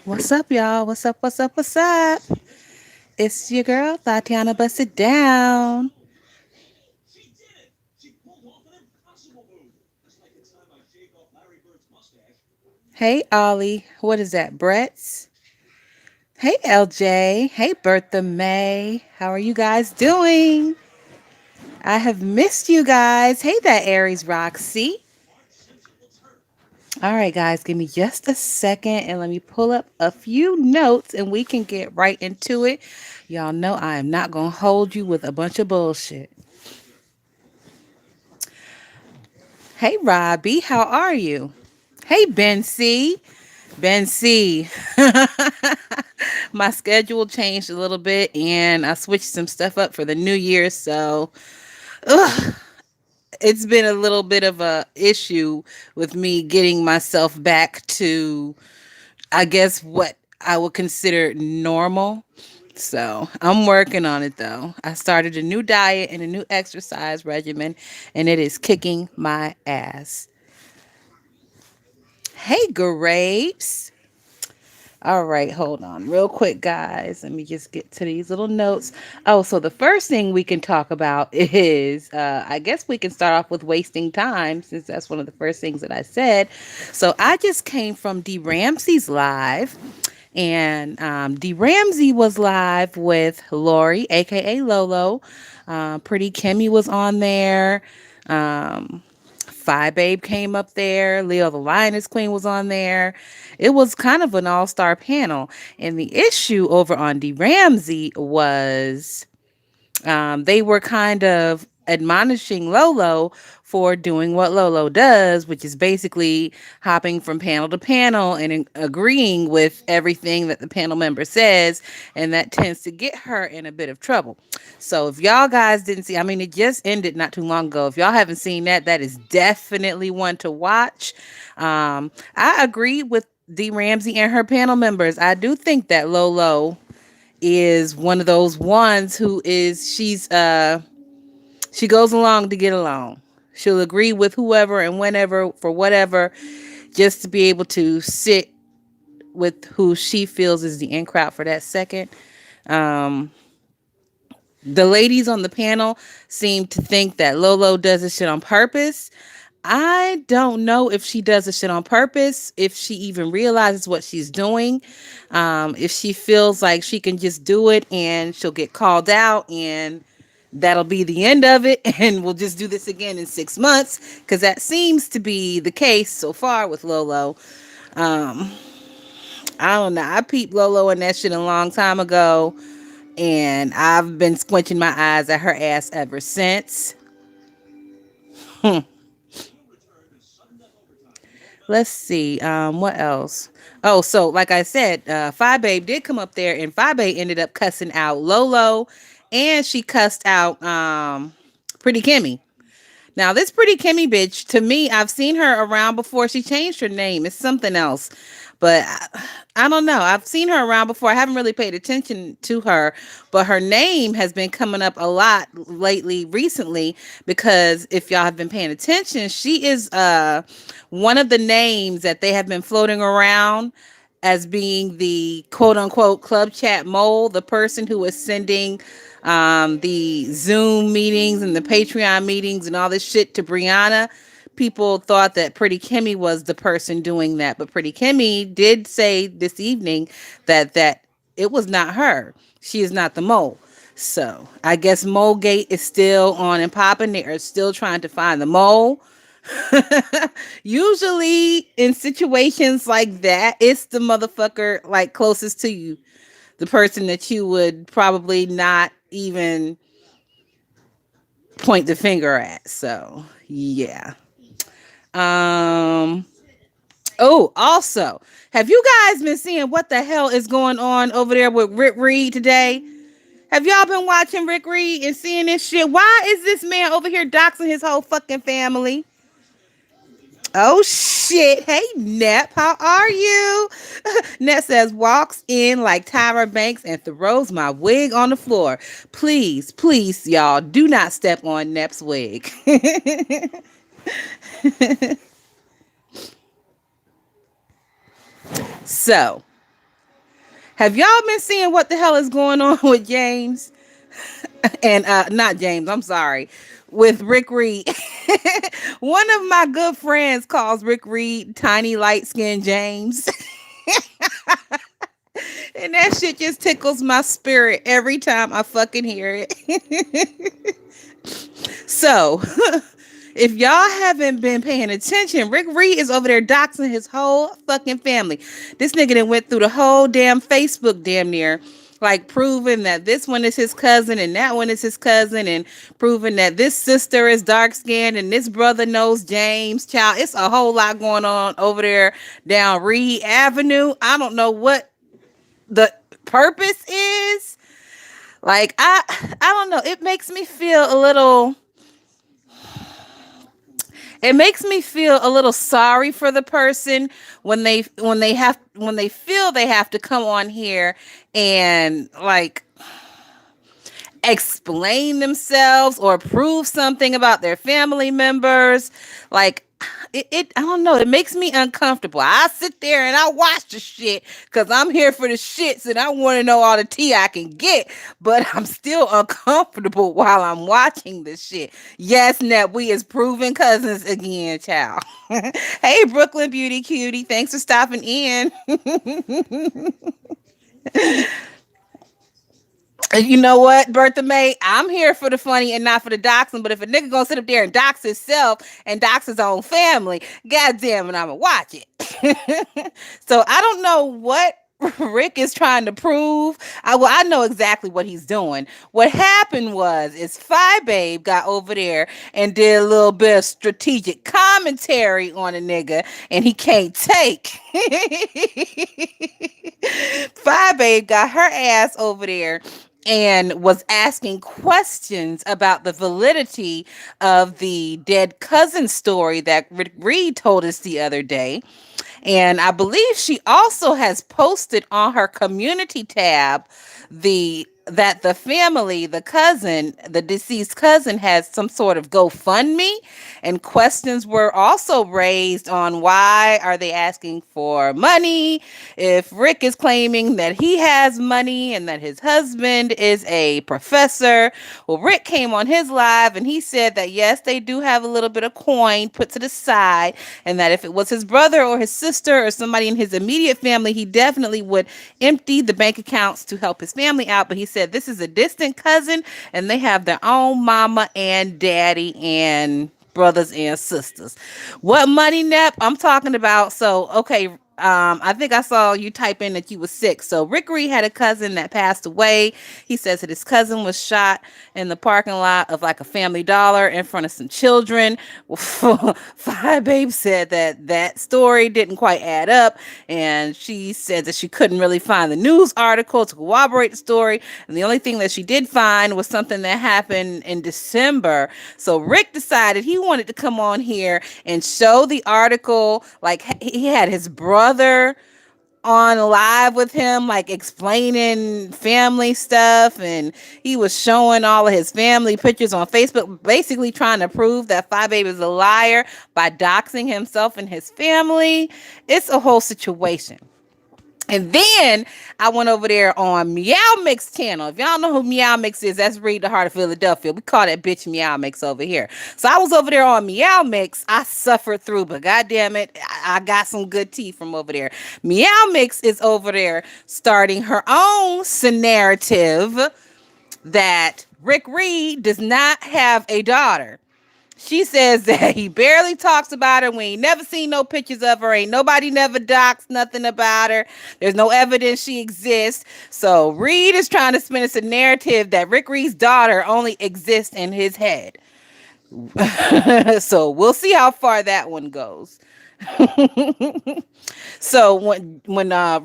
What's up, y'all? What's up? What's up? What's up? It's your girl, Tatiana Bust It Down. Hey, Ollie. What is that, Brett's? Hey, LJ. Hey, Bertha May. How are you guys doing? I have missed you guys. Hey, that Aries Roxy. All right, guys, give me just a second and let me pull up a few notes and we can get right into it. Y'all know I am not going to hold you with a bunch of bullshit. Hey, Robbie, how are you? Hey, Ben C. Ben C. My schedule changed a little bit and I switched some stuff up for the new year. So ugh, it's been a little bit of a issue with me getting myself back to, I guess, what I would consider normal. So I'm working on it though. I started a new diet and a new exercise regimen, and it is kicking my ass. Hey, grapes. All right, hold on real quick, guys. Let me just get to these little notes. Oh, so the first thing we can talk about is I guess we can start off with wasting time since that's one of the first things that I said. So I just came from D. Ramsey's live. And D. Ramsey was live with Lori, aka Lolo. Pretty Kimmy was on there. Um, Phi Babe came up there. Leo the Lioness Queen was on there. It was kind of an all star panel. And the issue over on D. Ramsey was they were kind of admonishing Lolo for doing what Lolo does, which is basically hopping from panel to panel and agreeing with everything that the panel member says. And that tends to get her in a bit of trouble. So if y'all guys didn't see, I mean, it just ended not too long ago. If y'all haven't seen that, that is definitely one to watch. I agree with D. Ramsey and her panel members. I do think that Lolo is one of those ones who is she goes along to get along. She'll agree with whoever and whenever for whatever just to be able to sit with who she feels is the in crowd for that second. Um the ladies on the panel seem to think that Lolo does this shit on purpose. I don't know if she does this shit on purpose, if she even realizes what she's doing, if she feels like she can just do it and she'll get called out and that'll be the end of it and we'll just do this again in 6 months because that seems to be the case so far with Lolo. Um, I don't know. I peeped Lolo and that shit a long time ago and I've been squinching my eyes at her ass ever since. Hmm. Let's see. What else? Oh, so like I said, Phi Babe did come up there, and Phi Babe ended up cussing out Lolo, and she cussed out Pretty Kimmy. Now, this Pretty Kimmy bitch, to me, I've seen her around before. She changed her name. It's something else. But I don't know. I've seen her around before. I haven't really paid attention to her, but her name has been coming up a lot lately, recently, because if y'all have been paying attention, she is one of the names that they have been floating around as being the quote unquote club chat mole, the person who is sending the Zoom meetings and the Patreon meetings and all this shit to Brianna. People thought that Pretty Kimmy was the person doing that, but Pretty Kimmy did say this evening that it was not her. She is not the mole. So I guess Mole Gate is still on and popping. They are still trying to find the mole. Usually in situations like that, it's the motherfucker like closest to you, the person that you would probably not even point the finger at. So yeah. Um. Oh, also, have you guys been seeing what the hell is going on over there with Rick Reed today? Have y'all been watching Rick Reed and seeing this shit? Why is this man over here doxing his whole fucking family? Oh shit. Hey Nep, how are you? Nep says walks in like Tyra Banks and throws my wig on the floor. Please, please, y'all, do not step on Nep's wig. So, have y'all been seeing what the hell is going on with James? And not James, I'm sorry. With Rick Reed. One of my good friends calls Rick Reed tiny light skinned James. And that shit just tickles my spirit every time I fucking hear it. So, if y'all haven't been paying attention, Rick Reed is over there doxing his whole fucking family. This nigga done went through the whole damn Facebook damn near, like proving that this one is his cousin and that one is his cousin, and proving that this sister is dark skinned and this brother knows James. Child, it's a whole lot going on over there down Reed Avenue. I don't know what the purpose is. Like I don't know. It makes me feel a little sorry for the person when they feel they have to come on here and like explain themselves or prove something about their family members. Like I don't know, it makes me uncomfortable. I sit there and I watch the shit because I'm here for the shits and I want to know all the tea I can get, but I'm still uncomfortable while I'm watching this shit. Yes, Net, we is proven cousins again, child. Hey, Brooklyn Beauty Cutie, thanks for stopping in. You know what, Bertha May? I'm here for the funny and not for the doxing. But if a nigga gonna sit up there and dox himself and dox his own family, goddamn it, I'ma watch it. So I don't know what Rick is trying to prove. I know exactly what he's doing. What happened was is Phi Babe got over there and did a little bit of strategic commentary on a nigga, and he can't take. Phi Babe got her ass over there and was asking questions about the validity of the dead cousin story that Rick Reed told us the other day. And I believe she also has posted on her community tab the family, the cousin, the deceased cousin, has some sort of GoFundMe, and questions were also raised on why are they asking for money if Rick is claiming that he has money and that his husband is a professor. Well, Rick came on his live and he said that yes, they do have a little bit of coin put to the side, and that if it was his brother or his sister or somebody in his immediate family, he definitely would empty the bank accounts to help his family out. But he said this is a distant cousin and they have their own mama and daddy and brothers and sisters. What money, Nep? I'm talking about. So, okay, I think I saw you type in that you were sick. So Rick Reed had a cousin that passed away. He says that his cousin was shot in the parking lot of like a Family Dollar in front of some children. Five Babe said that that story didn't quite add up, and she said that she couldn't really find the news article to corroborate the story. And the only thing that she did find was something that happened in December. So Rick decided he wanted to come on here and show the article. Like he had his brother on live with him, like explaining family stuff, and he was showing all of his family pictures on Facebook, basically trying to prove that Phi Babe is a liar by doxing himself and his family. It's a whole situation. And then I went over there on Meow Mix channel. If y'all know who Meow Mix is, that's Read the Heart of Philadelphia. We call that bitch Meow Mix over here. So I was over there on Meow Mix. I suffered through, but goddamn it, I got some good tea from over there. Meow Mix is over there starting her own narrative that Rick Reed does not have a daughter. She says that he barely talks about her. We ain't never seen no pictures of her. Ain't nobody never docs nothing about her. There's no evidence she exists. So Reed is trying to spin us a narrative that Rick Reed's daughter only exists in his head. So we'll see how far that one goes. So when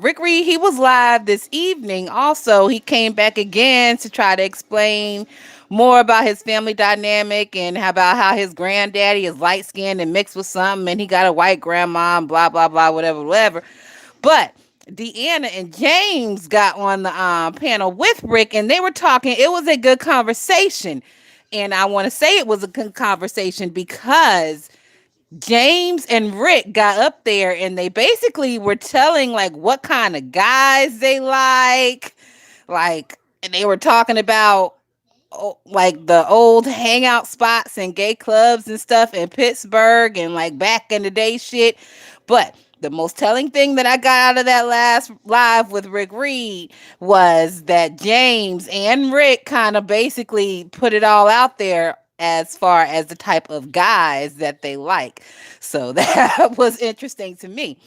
Rick Reed, he was live this evening. Also, he came back again to try to explain more about his family dynamic and about how his granddaddy is light skinned and mixed with something, and he got a white grandma, and blah blah blah, whatever, whatever. But Deanna and James got on the panel with Rick, and they were talking. It was a good conversation, and I want to say it was a good conversation because James and Rick got up there and they basically were telling like what kind of guys they like, and they were talking about like the old hangout spots and gay clubs and stuff in Pittsburgh and like back in the day shit. But the most telling thing that I got out of that last live with Rick Reed was that James and Rick kind of basically put it all out there as far as the type of guys that they like. So that was interesting to me.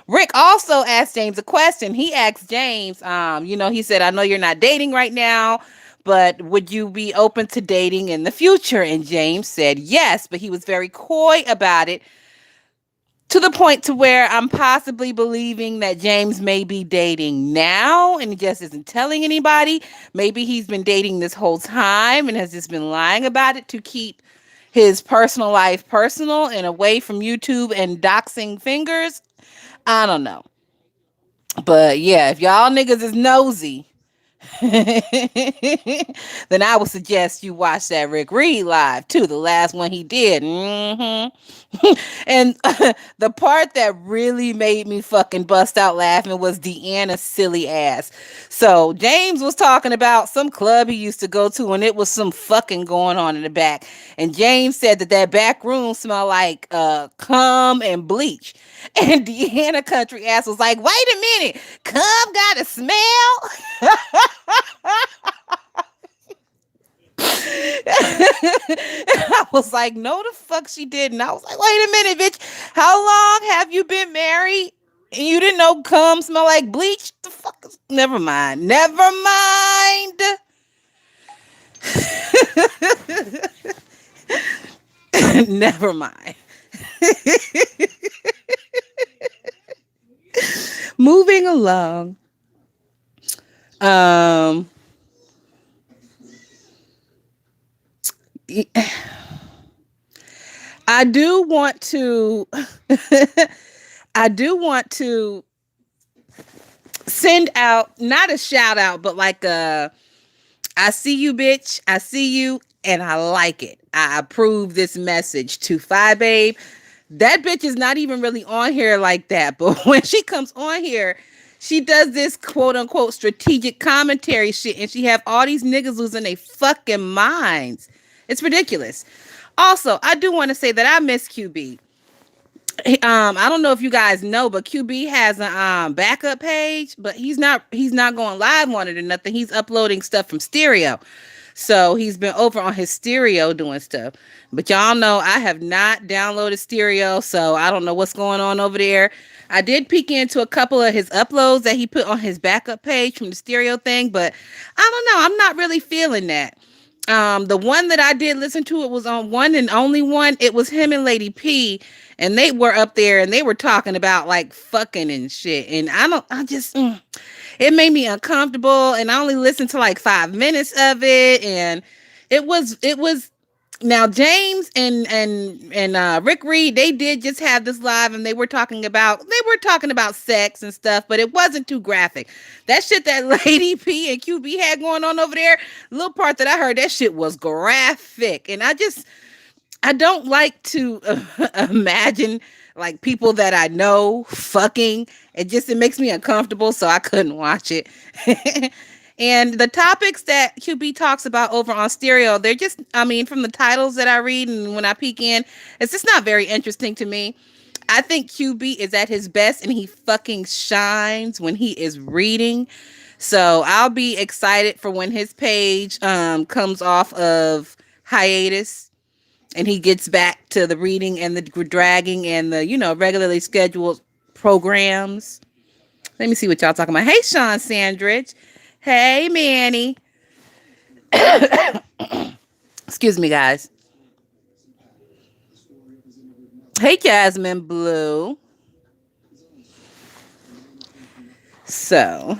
Rick also asked James a question. He asked James, he said, I know you're not dating right now, but would you be open to dating in the future? And James said yes, but he was very coy about it, to the point to where I'm possibly believing that James may be dating now and he just isn't telling anybody. Maybe he's been dating this whole time and has just been lying about it to keep his personal life personal and away from YouTube and doxing fingers. I don't know. But yeah, if y'all niggas is nosy, then I would suggest you watch that Rick Reed live too, the last one he did. And the part that really made me fucking bust out laughing was Deanna's silly ass. So James was talking about some club he used to go to, and it was some fucking going on in the back. And James said that that back room smelled like cum and bleach. And Deanna country ass was like, "Wait a minute, cum got a smell?" I was like, no, the fuck she didn't. I was like, wait a minute, bitch. How long have you been married? And you didn't know cum smell like bleach? The fuck is... Never mind. Never mind. Never mind. Moving along. Um I do want to I do want to send out not a shout out, but like a I see you, bitch. I see you, and I like it. I approve this message to Phi Babe. That bitch is not even really on here like that, but when she comes on here, she does this quote unquote strategic commentary shit, and she have all these niggas losing their fucking minds. It's ridiculous. Also, I do want to say that I miss QB. I don't know if you guys know, but QB has a backup page, but he's not going live on it or nothing. He's uploading stuff from stereo. So he's been over on his stereo doing stuff. But y'all know I have not downloaded stereo, so I don't know what's going on over there. I did peek into a couple of his uploads that he put on his backup page from the stereo thing, but I don't know. I'm not really feeling that. The one that I did listen to, it was on one and only one. It was him and Lady P, and they were up there and they were talking about like fucking and shit. And it made me uncomfortable. And I only listened to like 5 minutes of it, and it was now James and Rick Reed, they did just have this live and they were talking about sex and stuff, but it wasn't too graphic. That shit that Lady P and QB had going on over there, the little part that I heard, that shit was graphic. And I don't like to imagine like people that I know fucking. It makes me uncomfortable, so I couldn't watch it. And the topics that QB talks about over on stereo, they're just, I mean, from the titles that I read and when I peek in, it's just not very interesting to me. I think QB is at his best and he fucking shines when he is reading. So I'll be excited for when his page comes off of hiatus and he gets back to the reading and the dragging and the, regularly scheduled programs. Let me see what y'all talking about. Hey, Sean Sandridge. Hey, Manny. Excuse me, guys. Hey, Jasmine Blue. So,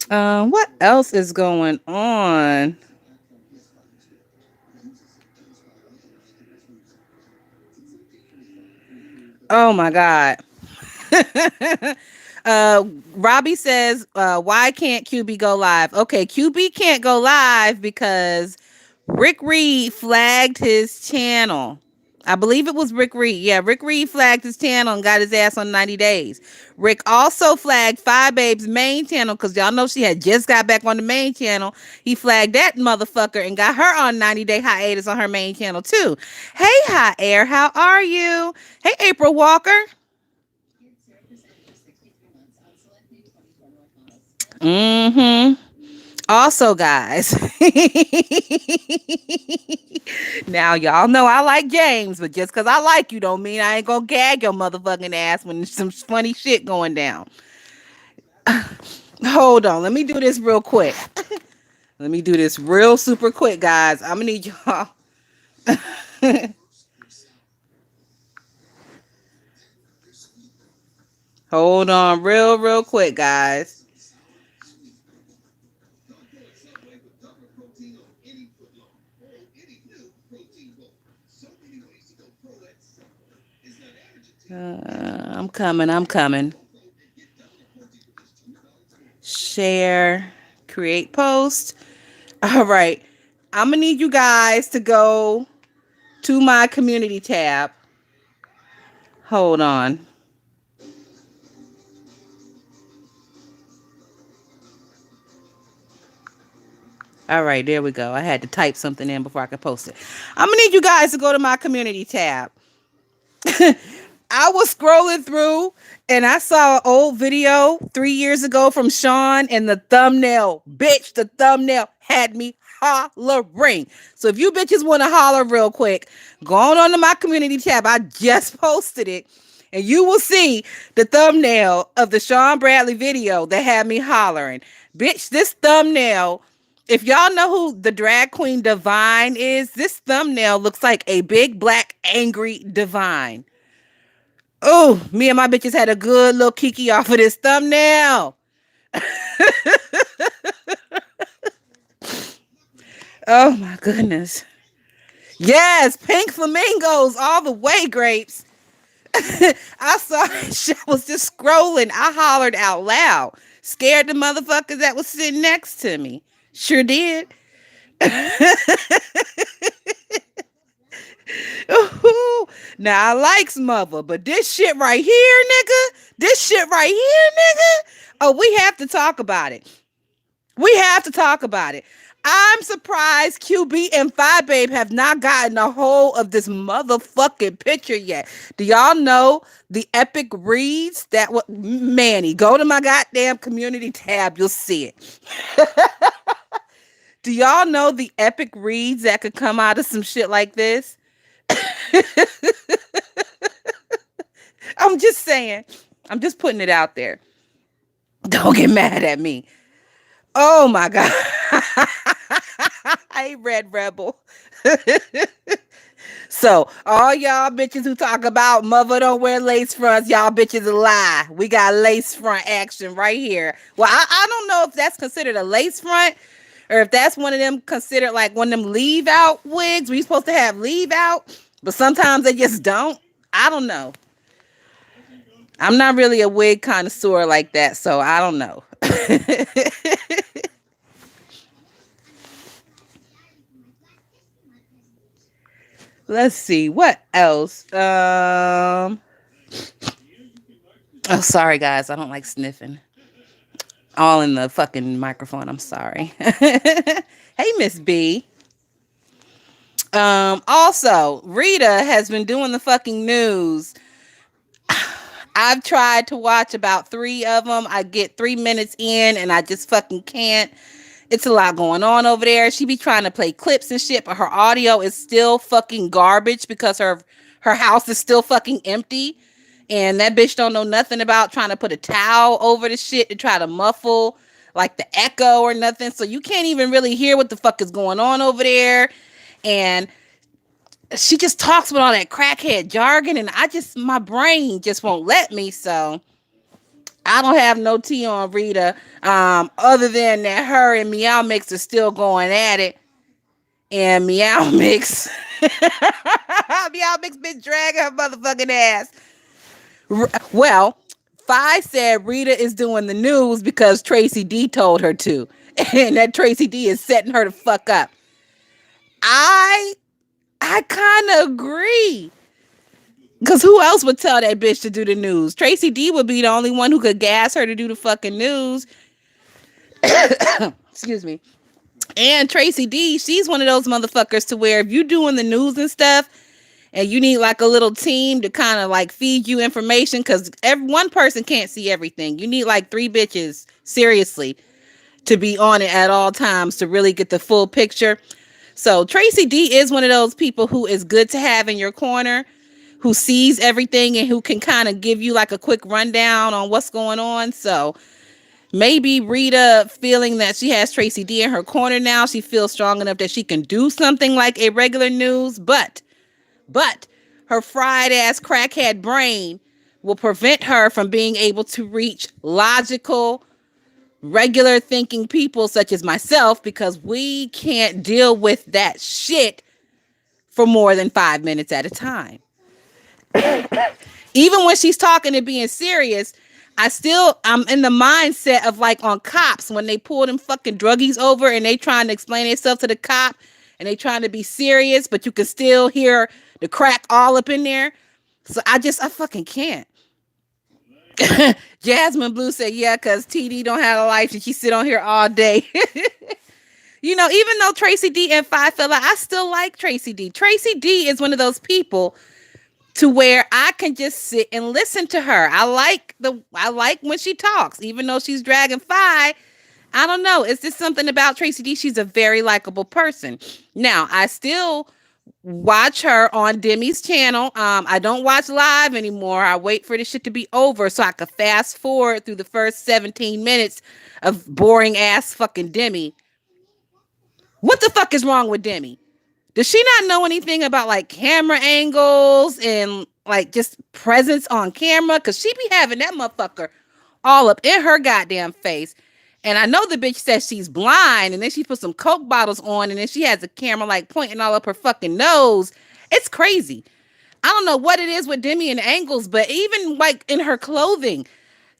what else is going on? Oh my God. Robbie says, why can't QB go live? Okay, QB can't go live because Rick Reed flagged his channel. I believe it was Rick Reed. Yeah, Rick Reed flagged his channel and got his ass on 90 days. Rick also flagged Five Babe's main channel because y'all know she had just got back on the main channel. He flagged that motherfucker and got her on 90-day hiatus on her main channel too. Hey, Hot Air, how are you? Hey, April Walker. Mm-hmm. Also, guys, now y'all know I like James, but just because I like you don't mean I ain't gonna gag your motherfucking ass when there's some funny shit going down. Hold on, let me do this real quick. Let me do this real super quick, guys. I'm gonna need y'all. Hold on, real quick, guys. I'm coming. I'm coming. Share, create post. All right. I'm gonna need you guys to go to my community tab. Hold on. All right, there we go. I had to type something in before I could post it. I'm gonna need you guys to go to my community tab. I was scrolling through and I saw an old video 3 years ago from Sean, and the thumbnail, bitch, the thumbnail had me hollering. So if you bitches want to holler real quick, go on to my community tab. I just posted it, and you will see the thumbnail of the Sean Bradley video that had me hollering. Bitch, this thumbnail, if y'all know who the drag queen Divine is, this thumbnail looks like a big black angry Divine. Oh, me and my bitches had a good little kiki off of this thumbnail. Oh my goodness. Yes, pink flamingos all the way, grapes. I saw I was just scrolling. I hollered out loud. Scared the motherfuckers that was sitting next to me. Sure did. Ooh, now I likes mother, but this shit right here, nigga. This shit right here, nigga. Oh, we have to talk about it. We have to talk about it. I'm surprised QB and Five Babe have not gotten a hold of this motherfucking picture yet. Do y'all know the epic reads that what Manny? Go to my goddamn community tab, you'll see it. Do y'all know the epic reads that could come out of some shit like this? I'm just saying. I'm just putting it out there. Don't get mad at me. Oh my God. Hey, Red Rebel. So, all y'all bitches who talk about mother don't wear lace fronts, y'all bitches a lie. We got lace front action right here. Well, I don't know if that's considered a lace front or if that's one of them considered like one of them leave out wigs. We supposed to have leave out, but sometimes they just don't. I don't know. I'm not really a wig connoisseur like that, so I don't know. Let's see what else. Oh, sorry guys, I don't like sniffing. All in the fucking microphone. I'm sorry. Hey, Miss B. Also, Rita has been doing the fucking news. I've tried to watch about 3 of them. I get 3 minutes in and I just fucking can't. It's a lot going on over there. She be trying to play clips and shit, but her audio is still fucking garbage because her house is still fucking empty. And that bitch don't know nothing about trying to put a towel over the shit to try to muffle like the echo or nothing. So you can't even really hear what the fuck is going on over there. And she just talks with all that crackhead jargon, and my brain just won't let me. So I don't have no tea on Rita. Other than that, her and Meow Mix are still going at it. And Meow Mix, Meow Mix been dragging her motherfucking ass. Well, Fi said Rita is doing the news because Tracy D told her to. And that Tracy D is setting her the fuck up. I kind of agree. Because who else would tell that bitch to do the news? Tracy D would be the only one who could gas her to do the fucking news. Excuse me. And Tracy D, she's one of those motherfuckers to where if you doing the news and stuff, and you need like a little team to kind of like feed you information, because one person can't see everything. You need like three bitches, seriously, to be on it at all times to really get the full picture. So Tracy D is one of those people who is good to have in your corner, who sees everything and who can kind of give you like a quick rundown on what's going on. So maybe Rita, feeling that she has Tracy D in her corner now, she feels strong enough that she can do something like a regular news, but her fried ass crackhead brain will prevent her from being able to reach logical, regular thinking people such as myself, because we can't deal with that shit for more than 5 minutes at a time. Even when she's talking and being serious, I'm in the mindset of like on cops when they pull them fucking druggies over and they trying to explain themselves to the cop and they trying to be serious, but you can still hear the crack all up in there. So I fucking can't. Jasmine Blue said, yeah, because TD don't have a life and she sit on here all day. Even though Tracy D and Five fella, I still like Tracy D. Tracy D is one of those people to where I can just sit and listen to her. I like when she talks, even though she's dragging Fi. I don't know. It's just something about Tracy D. She's a very likable person. Now, I still watch her on Demi's channel. I don't watch live anymore. I wait for this shit to be over so I could fast forward through the first 17 minutes of boring ass fucking Demi. What the fuck is wrong with Demi? Does she not know anything about like camera angles and like just presence on camera? Cause she be having that motherfucker all up in her goddamn face. And I know the bitch says she's blind, and then she put some Coke bottles on, and then she has a camera like pointing all up her fucking nose. It's crazy. I don't know what it is with Demi and angles, but even like in her clothing,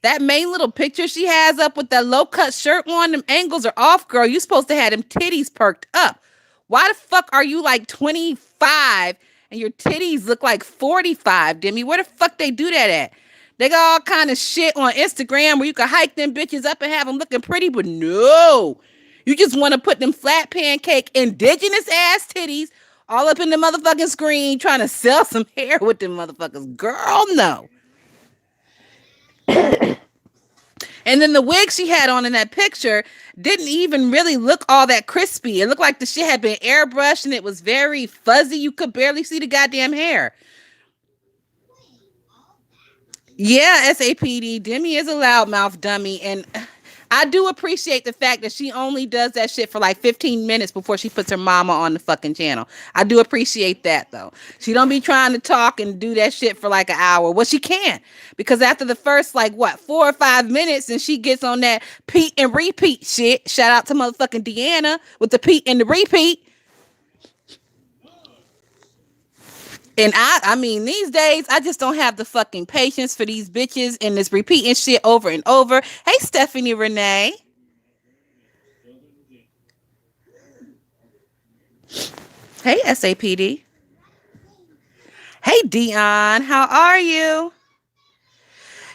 that main little picture she has up with that low cut shirt on, them angles are off, girl. You supposed to have them titties perked up. Why the fuck are you like 25 and your titties look like 45, Demi? Where the fuck they do that at? They got all kind of shit on Instagram where you can hike them bitches up and have them looking pretty, but no. You just want to put them flat pancake indigenous ass titties all up in the motherfucking screen trying to sell some hair with them motherfuckers. Girl, no. And then the wig she had on in that picture didn't even really look all that crispy. It looked like the shit had been airbrushed and it was very fuzzy. You could barely see the goddamn hair. Yeah, SAPD. Demi is a loudmouth dummy. And I do appreciate the fact that she only does that shit for like 15 minutes before she puts her mama on the fucking channel. I do appreciate that though. She don't be trying to talk and do that shit for like an hour. Well, she can't, because after the first like what 4 or 5 minutes, and she gets on that Pete and repeat shit. Shout out to motherfucking Deanna with the Pete and the repeat. And I mean, these days, I just don't have the fucking patience for these bitches and this repeating shit over and over. Hey, Stephanie Renee. Hey, SAPD. Hey, Dion. How are you?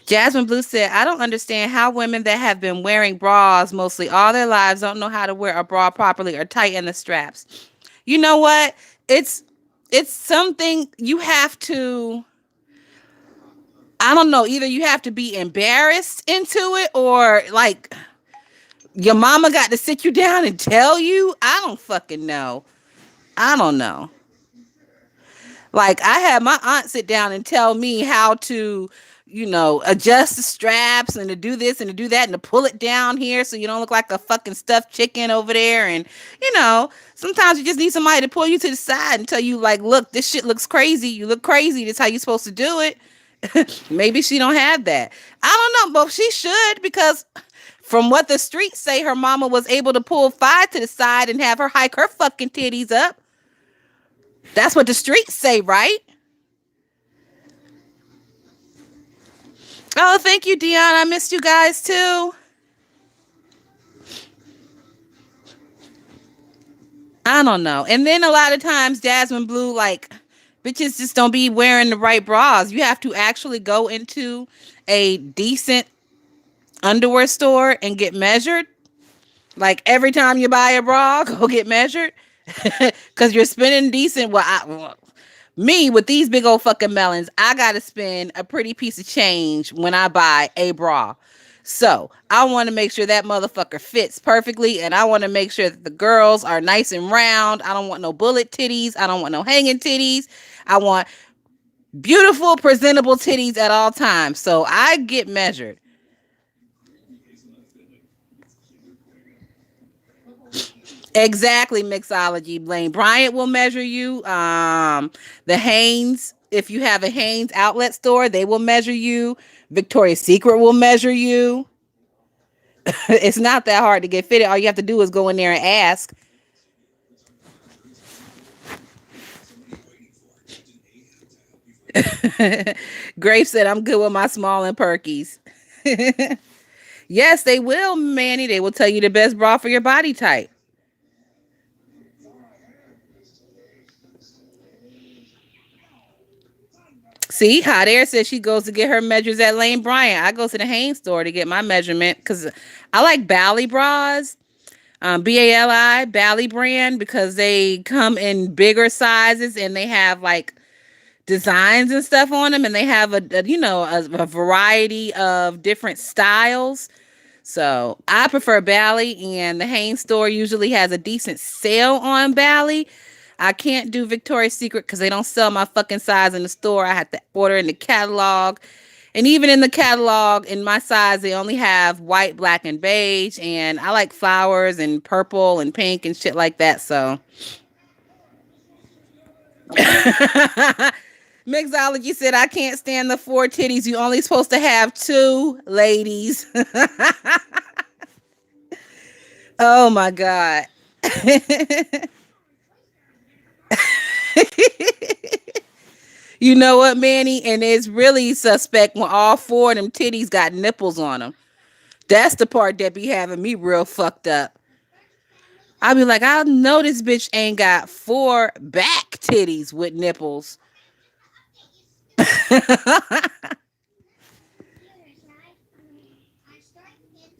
Jasmine Blue said, I don't understand how women that have been wearing bras mostly all their lives don't know how to wear a bra properly or tighten the straps. You know what? It's something you have to, I don't know, either you have to be embarrassed into it, or like your mama got to sit you down and tell you. I don't fucking know. I don't know. Like, I had my aunt sit down and tell me how to, adjust the straps and to do this and to do that and to pull it down here so you don't look like a fucking stuffed chicken over there. And, sometimes you just need somebody to pull you to the side and tell you, like, look, this shit looks crazy. You look crazy. This is how you're supposed to do it. Maybe she don't have that. I don't know, but she should, because from what the streets say, her mama was able to pull Fi to the side and have her hike her fucking titties up. That's what the streets say, right? Oh, thank you, Dion. I missed you guys too. I don't know. And then a lot of times Jasmine Blue, like, Bitches just don't be wearing the right bras. You have to actually go into a decent underwear store and get measured. Like every time you buy a bra, go get measured. Cause you're spending decent. Me with these big old fucking melons, I gotta spend a pretty piece of change when I buy a bra. So I want to make sure that motherfucker fits perfectly, and I want to make sure that the girls are nice and round. I don't want no bullet titties. I don't want no hanging titties. I want beautiful, presentable titties at all times. So I get measured. Exactly, mixology. Blaine Bryant will measure you. The Hanes, if you have a Hanes outlet store, they will measure you. Victoria's Secret will measure you. It's not that hard to get fitted. All you have to do is go in there and ask. Grace said, I'm good with my small and perkies. Yes, they will, Manny. They will tell you the best bra for your body type. See, Hot Air says she goes to get her measures at Lane Bryant. I go to the Hanes store to get my measurement because I like Bally bras, Bali, Bally brand, because they come in bigger sizes and they have like designs and stuff on them, and they have a variety of different styles. So I prefer Bally, and the Hanes store usually has a decent sale on Bally. I can't do Victoria's Secret because they don't sell my fucking size in the store. I have to order in the catalog. And even in the catalog, in my size, they only have white, black, and beige. And I like flowers and purple and pink and shit like that. So Mixology said, I can't stand the four titties. You only supposed to have two, ladies. Oh my God. You know what, Manny? And it's really suspect when all four of them titties got nipples on them. That's the part that be having me real fucked up. I'll be like, I know this bitch ain't got four back titties with nipples.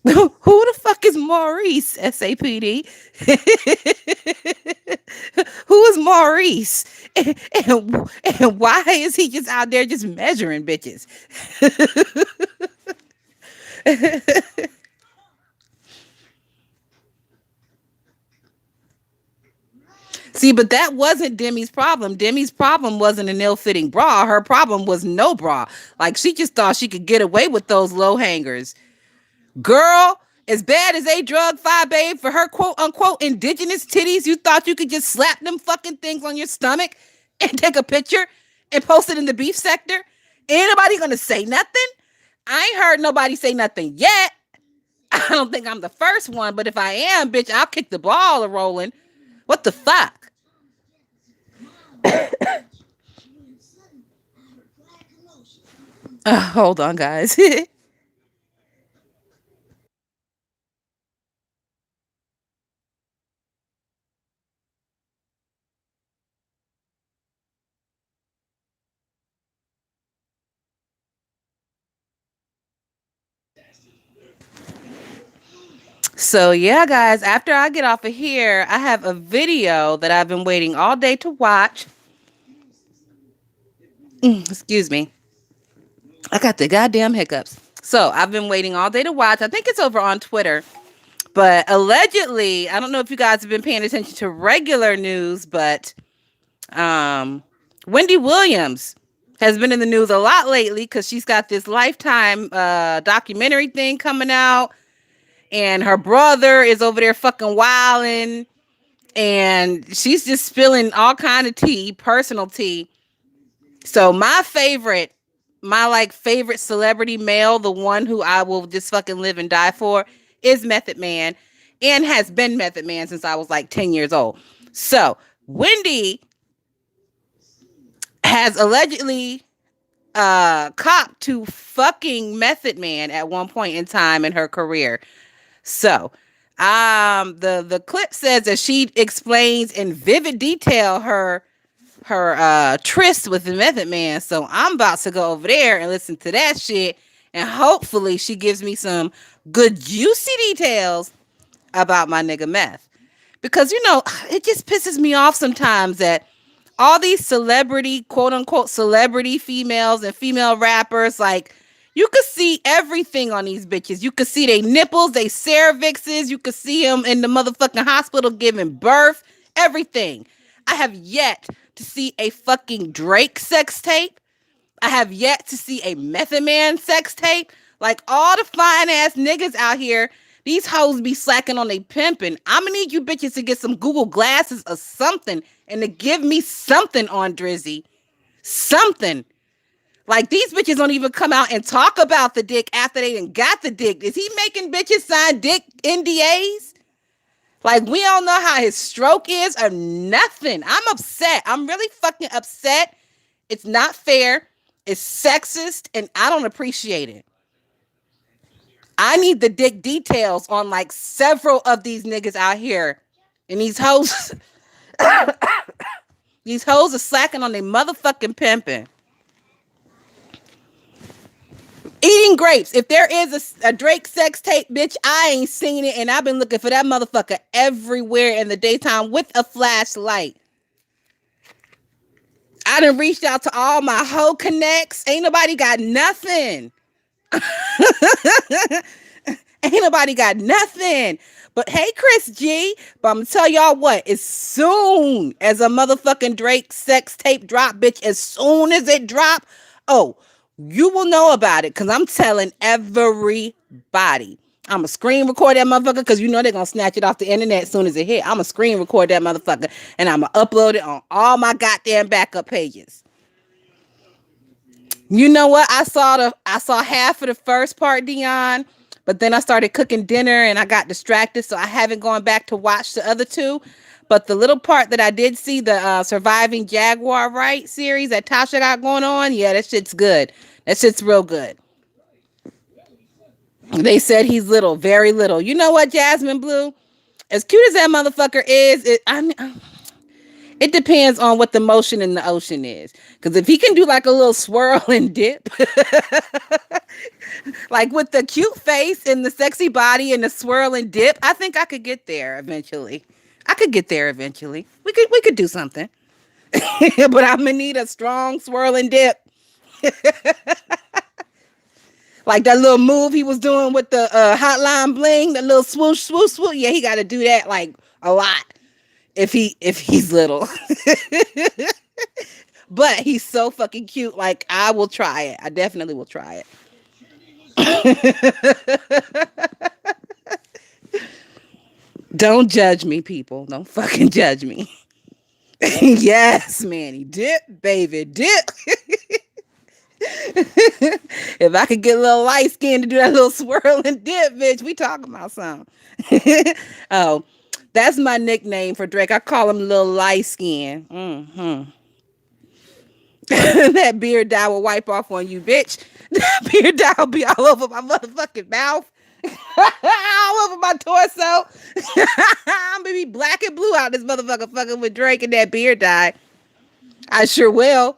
Who the fuck is Maurice, SAPD? Who is Maurice? And why is he just out there just measuring bitches? See, but that wasn't Demi's problem. Demi's problem wasn't an ill-fitting bra. Her problem was no bra. Like, she just thought she could get away with those low hangers. Girl, as bad as A drug five babe for her quote unquote indigenous titties, you thought you could just slap them fucking things on your stomach and take a picture and post it in the beef sector? Ain't nobody gonna say nothing? I ain't heard nobody say nothing yet. I don't think I'm the first one, but if I am, bitch, I'll kick the ball a rolling. What the fuck? Hold on, guys. So, yeah, guys, after I get off of here, I have a video that I've been waiting all day to watch. Excuse me. I got the goddamn hiccups. So, I've been waiting all day to watch. I think it's over on Twitter. But allegedly, I don't know if you guys have been paying attention to regular news, but um, Wendy Williams has been in the news a lot lately because she's got this Lifetime documentary thing coming out, and her brother is over there fucking wilding, and she's just spilling all kind of tea, personal tea. So my like favorite celebrity male, the one who I will just fucking live and die for, is Method Man, and has been Method Man since I was like 10 years old. So Wendy has allegedly copped to fucking Method Man at one point in time in her career. So the clip says that she explains in vivid detail her her tryst with the Method Man. So I'm about to go over there and listen to that shit, and hopefully she gives me some good juicy details about my nigga Meth. Because it just pisses me off sometimes that all these celebrity, quote unquote, celebrity females and female rappers, like, you could see everything on these bitches. You could see they nipples, they cervixes. You could see them in the motherfucking hospital giving birth. Everything. I have yet to see a fucking Drake sex tape. I have yet to see a Method Man sex tape. Like, all the fine ass niggas out here, these hoes be slacking on they pimping. I'm gonna need you bitches to get some Google glasses or something and to give me something on Drizzy. Something. Like, these bitches don't even come out and talk about the dick after they done got the dick. Is he making bitches sign dick NDAs? Like, we don't know how his stroke is or nothing. I'm upset. I'm really fucking upset. It's not fair. It's sexist, and I don't appreciate it. I need the dick details on like several of these niggas out here. And these hoes, these hoes are slacking on their motherfucking pimping. Eating grapes. If there is a Drake sex tape, bitch, I ain't seen it, and I've been looking for that motherfucker everywhere in the daytime with a flashlight. I done reached out to all my hoe connects. Ain't nobody got nothing. Ain't nobody got nothing. But hey, Chris G, but I'm gonna tell y'all what, as soon as a motherfucking Drake sex tape drop, bitch, as soon as it drop, oh, you will know about it, because I'm telling everybody. I'm going to screen record that motherfucker, because you know they're going to snatch it off the internet as soon as it hit. I'm going to screen record that motherfucker, and I'm going to upload it on all my goddamn backup pages. You know what? I saw half of the first part, Dion, but then I started cooking dinner and I got distracted, so I haven't gone back to watch the other two. But the little part that I did see, the Surviving Jaguar Right series that Tasha got going on, yeah, that shit's good. That shit's real good. They said he's little, very little. You know what, Jasmine Blue? As cute as that motherfucker is, it depends on what the motion in the ocean is. Because if he can do like a little swirl and dip, like with the cute face and the sexy body and the swirl and dip, I think I could get there eventually. I could get there eventually. We could do something. But I'm gonna need a strong swirl and dip. Like that little move he was doing with the hotline bling, the little swoosh, swoosh, swoosh. Yeah, he got to do that like a lot if he's little. But he's so fucking cute. Like, I will try it. I definitely will try it. Don't judge me, people. Don't fucking judge me. Yes, Manny. Dip, baby. Dip. If I could get a little light skin to do that little swirl and dip, bitch, we talking about something. Oh, that's my nickname for Drake. I call him Little Light Skin. Mm-hmm. That beard dye will wipe off on you, bitch. That beard dye will be all over my motherfucking mouth. All over my torso. I'm gonna be black and blue out this motherfucker fucking with Drake and that beard dye. I sure will.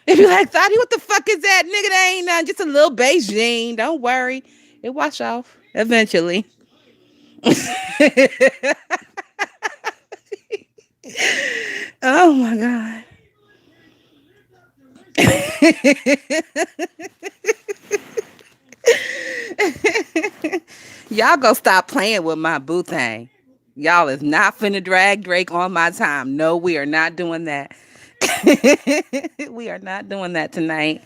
If you like, Thotty, what the fuck is that? Nigga, that ain't nothing. Just a little Beijing. Don't worry. It wash off eventually. Oh my God. Y'all go stop playing with my boo thing. Y'all is not finna drag Drake on my time. No, we are not doing that. We are not doing that tonight.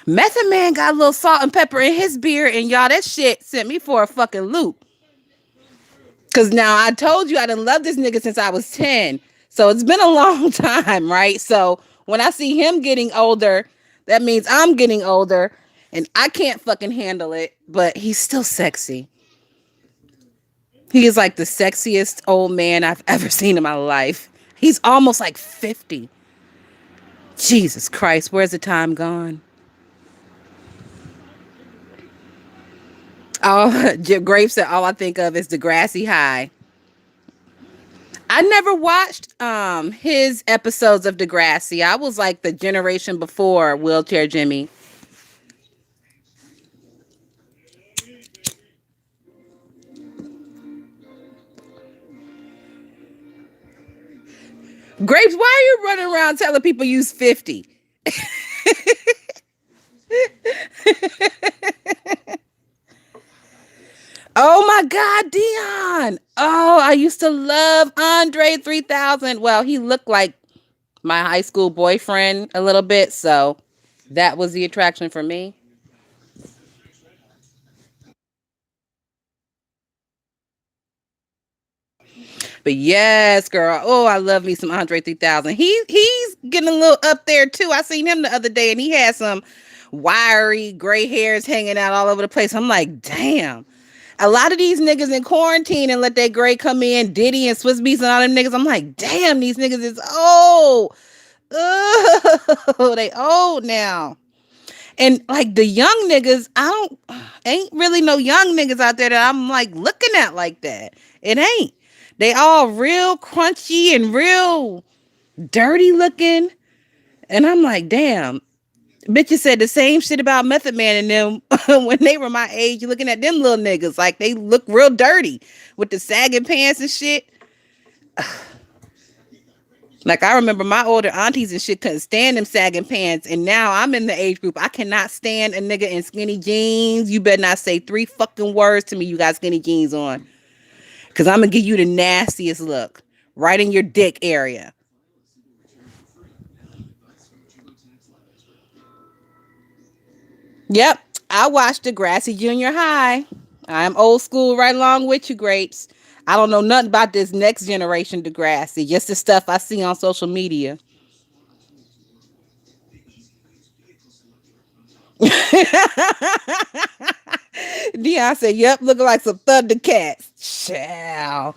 Method Man got a little salt and pepper in his beer, and y'all, that shit sent me for a fucking loop. Cause now I told you I done loved this nigga since I was 10. So it's been a long time, right? So when I see him getting older, that means I'm getting older, and I can't fucking handle it, but he's still sexy. He is like the sexiest old man I've ever seen in my life. He's almost like 50. Jesus Christ, where's the time gone? Oh, Grape said all I think of is the grassy high. I never watched his episodes of Degrassi. I was like the generation before Wheelchair Jimmy. Grapes, why are you running around telling people use 50? Oh my God, Dion. Oh, I used to love Andre 3000. Well, he looked like my high school boyfriend a little bit, so that was the attraction for me. But yes, girl. Oh, I love me some Andre 3000. He's getting a little up there too. I seen him the other day and he had some wiry gray hairs hanging out all over the place. I'm like, damn. A lot of these niggas in quarantine and let that gray come in, Diddy and Swiss Beats and all them niggas. I'm like, damn, these niggas is old. Oh, they old now. And like the young niggas, I don't ain't really no young niggas out there that I'm like looking at like that. It ain't. They all real crunchy and real dirty looking. And I'm like, damn. Bitches said the same shit about Method Man and them when they were my age. You looking at them little niggas like they look real dirty with the sagging pants and shit. Like I remember my older aunties and shit couldn't stand them sagging pants, and now I'm in the age group. I cannot stand a nigga in skinny jeans. You better not say three fucking words to me. You got skinny jeans on, cause I'm gonna give you the nastiest look right in your dick area. Yep, I watched Degrassi Junior High. I'm old school right along with you, Grapes. I don't know nothing about this next generation Degrassi, just the stuff I see on social media. Dion said, yep, looking like some Thundercats. Chow.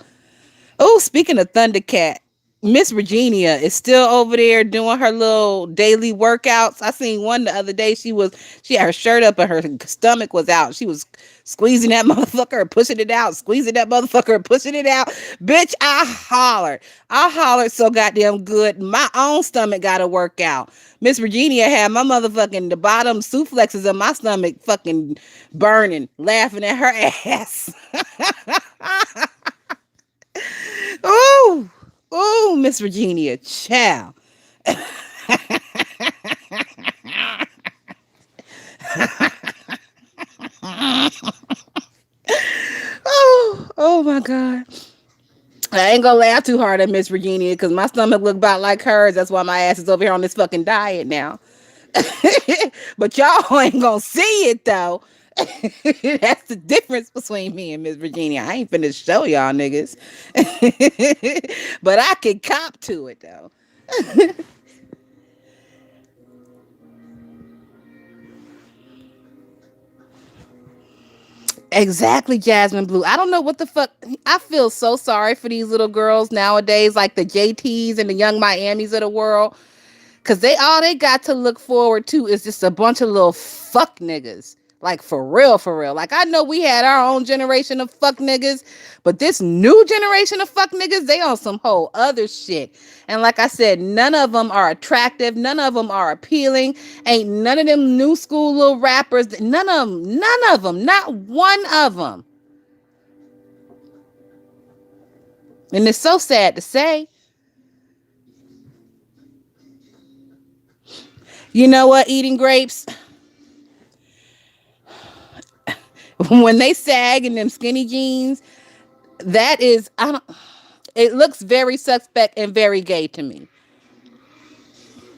Oh, speaking of Thundercat, Miss Virginia is still over there doing her little daily workouts. I seen one the other day. She had her shirt up and her stomach was out. She was squeezing that motherfucker and pushing it out, squeezing that motherfucker and pushing it out. Bitch, I hollered. I hollered so goddamn good. My own stomach got to work out. Miss Virginia had my motherfucking the bottom suplexes of my stomach fucking burning, laughing at her ass. Oh, oh, Miss Virginia, child. Oh, oh my God. I ain't gonna laugh too hard at Miss Virginia because my stomach look about like hers. That's why my ass is over here on this fucking diet now. But y'all ain't gonna see it though. That's the difference between me and Miss Virginia. I ain't finna show y'all niggas. But I can cop to it though. Exactly, Jasmine Blue. I don't know what the fuck. I feel so sorry for these little girls nowadays, like the JTs and the young Miamis of the world. Cause they all they got to look forward to is just a bunch of little fuck niggas. Like for real, for real. Like I know we had our own generation of fuck niggas, but this new generation of fuck niggas, they on some whole other shit. And like I said, none of them are attractive, none of them are appealing. Ain't none of them new school little rappers, none of them, not one of them. And it's so sad to say. You know what, eating grapes? When they sag in them skinny jeans, that is I don't it looks very suspect and very gay to me.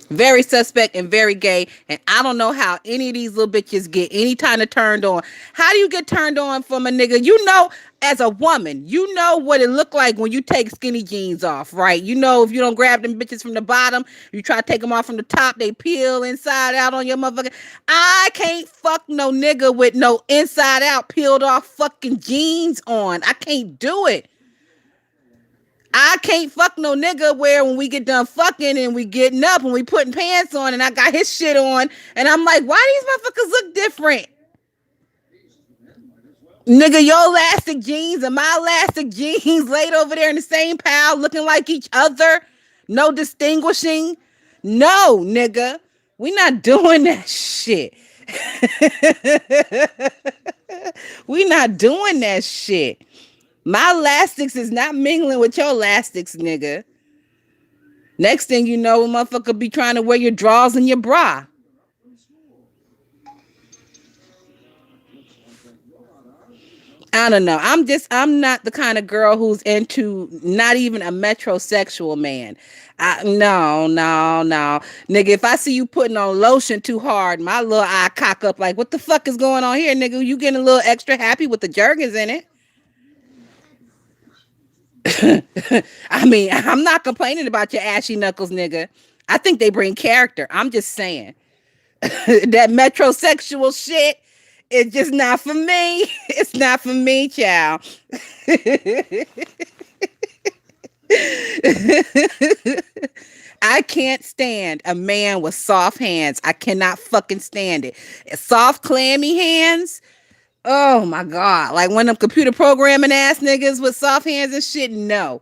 Very suspect and very gay. And I don't know how any of these little bitches get any kind of turned on. How do you get turned on from a nigga? You know, as a woman, you know what it look like when you take skinny jeans off, right? You know, if you don't grab them bitches from the bottom, you try to take them off from the top, they peel inside out on your motherfucker. I can't fuck no nigga with no inside out peeled off fucking jeans on. I can't do it. I can't fuck no nigga where when we get done fucking and we getting up and we putting pants on and I got his shit on and I'm like, why these motherfuckers look different? Nigga, your elastic jeans and my elastic jeans laid over there in the same pile looking like each other. No distinguishing. No, nigga. We not doing that shit. We not doing that shit. My elastics is not mingling with your elastics, nigga. Next thing you know, a motherfucker be trying to wear your drawers and your bra. I don't know. I'm not the kind of girl who's into not even a metrosexual man. No, no, no. Nigga, if I see you putting on lotion too hard, my little eye cock up like, what the fuck is going on here, nigga? You getting a little extra happy with the Jergens in it. I mean, I'm not complaining about your ashy knuckles, nigga. I think they bring character. I'm just saying. That metrosexual shit is just not for me. It's not for me, child. I can't stand a man with soft hands. I cannot fucking stand it. Soft, clammy hands. Oh my God. Like one of them computer programming ass niggas with soft hands and shit. No.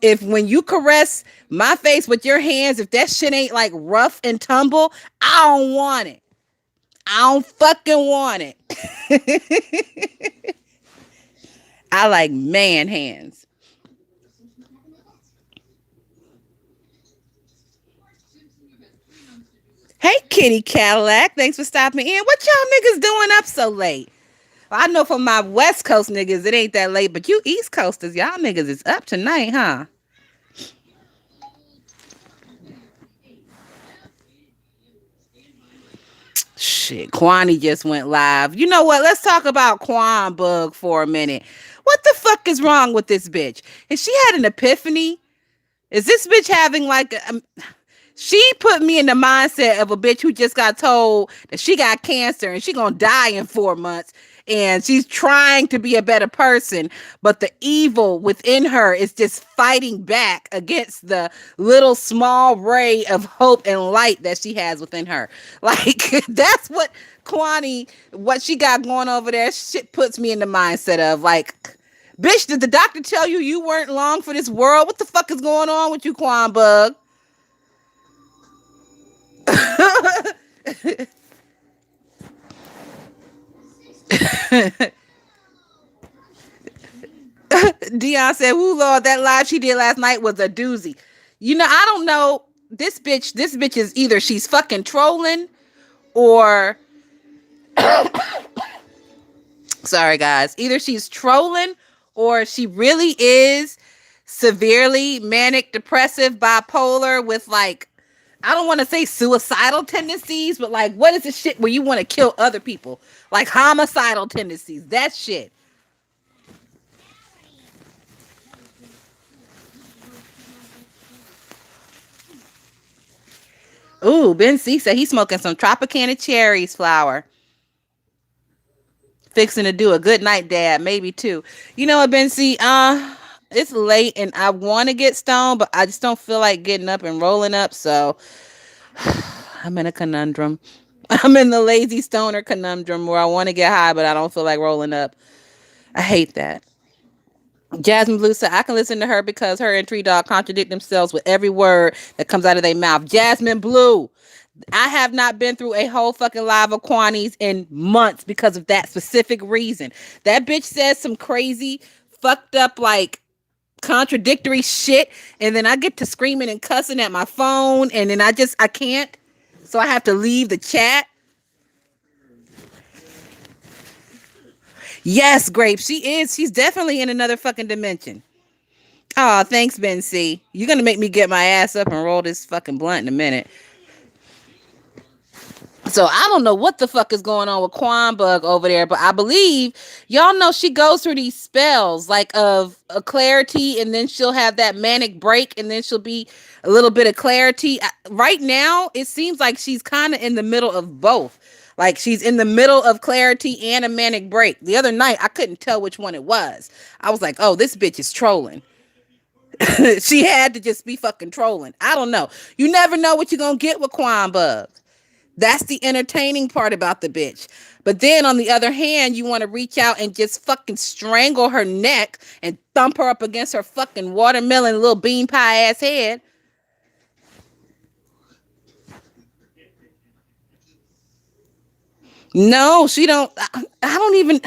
If when you caress my face with your hands, if that shit ain't like rough and tumble, I don't want it. I don't fucking want it. I like man hands. Hey, Kitty Cadillac. Thanks for stopping in. What y'all niggas doing up so late? Well, I know for my West Coast niggas, it ain't that late, but you East Coasters, y'all niggas is up tonight, huh? Shit, Kwani just went live. You know what? Let's talk about Quan Bug for a minute. What the fuck is wrong with this bitch? Has she had an epiphany? Is this bitch having like she put me in the mindset of a bitch who just got told that she got cancer and she gonna die in 4 months and she's trying to be a better person, but the evil within her is just fighting back against the little small ray of hope and light that she has within her. Like that's what she got going over there. Shit puts me in the mindset of like, bitch, did the doctor tell you you weren't long for this world? What the fuck is going on with you, Quan Bug? Dion said, "Woo Lord, that live she did last night was a doozy." You know, I don't know. This bitch is either she's fucking trolling or sorry guys, either she's trolling or she really is severely manic depressive bipolar with like I don't want to say suicidal tendencies, but like what is the shit where you want to kill other people? Like homicidal tendencies. That shit. Ooh, Ben C said he's smoking some Tropicana cherries flower. Fixing to do a good night dad, maybe too. You know what, Ben C? It's late and I want to get stoned, but I just don't feel like getting up and rolling up. So I'm in a conundrum. I'm in the lazy stoner conundrum where I want to get high, but I don't feel like rolling up. I hate that. Jasmine Blue said, I can listen to her because her and Tree Dog contradict themselves with every word that comes out of their mouth. Jasmine Blue, I have not been through a whole fucking live of Quanies in months because of that specific reason. That bitch says some crazy, fucked up, like contradictory shit, and then I get to screaming and cussing at my phone, and then I can't. So I have to leave the chat. Yes, Grape, she is. She's definitely in another fucking dimension. Oh, thanks, Ben C. You're gonna make me get my ass up and roll this fucking blunt in a minute. So I don't know what the fuck is going on with Quan Bug over there, but I believe y'all know she goes through these spells like of a clarity, and then she'll have that manic break, and then she'll be a little bit of clarity. Right now, it seems like she's kind of in the middle of both. Like she's in the middle of clarity and a manic break. The other night, I couldn't tell which one it was. I was like, oh, this bitch is trolling. She had to just be fucking trolling. I don't know. You never know what you're gonna get with Quan Bug. That's the entertaining part about the bitch. But then on the other hand, you want to reach out and just fucking strangle her neck and thump her up against her fucking watermelon little bean pie ass head. No, she don't. I don't even.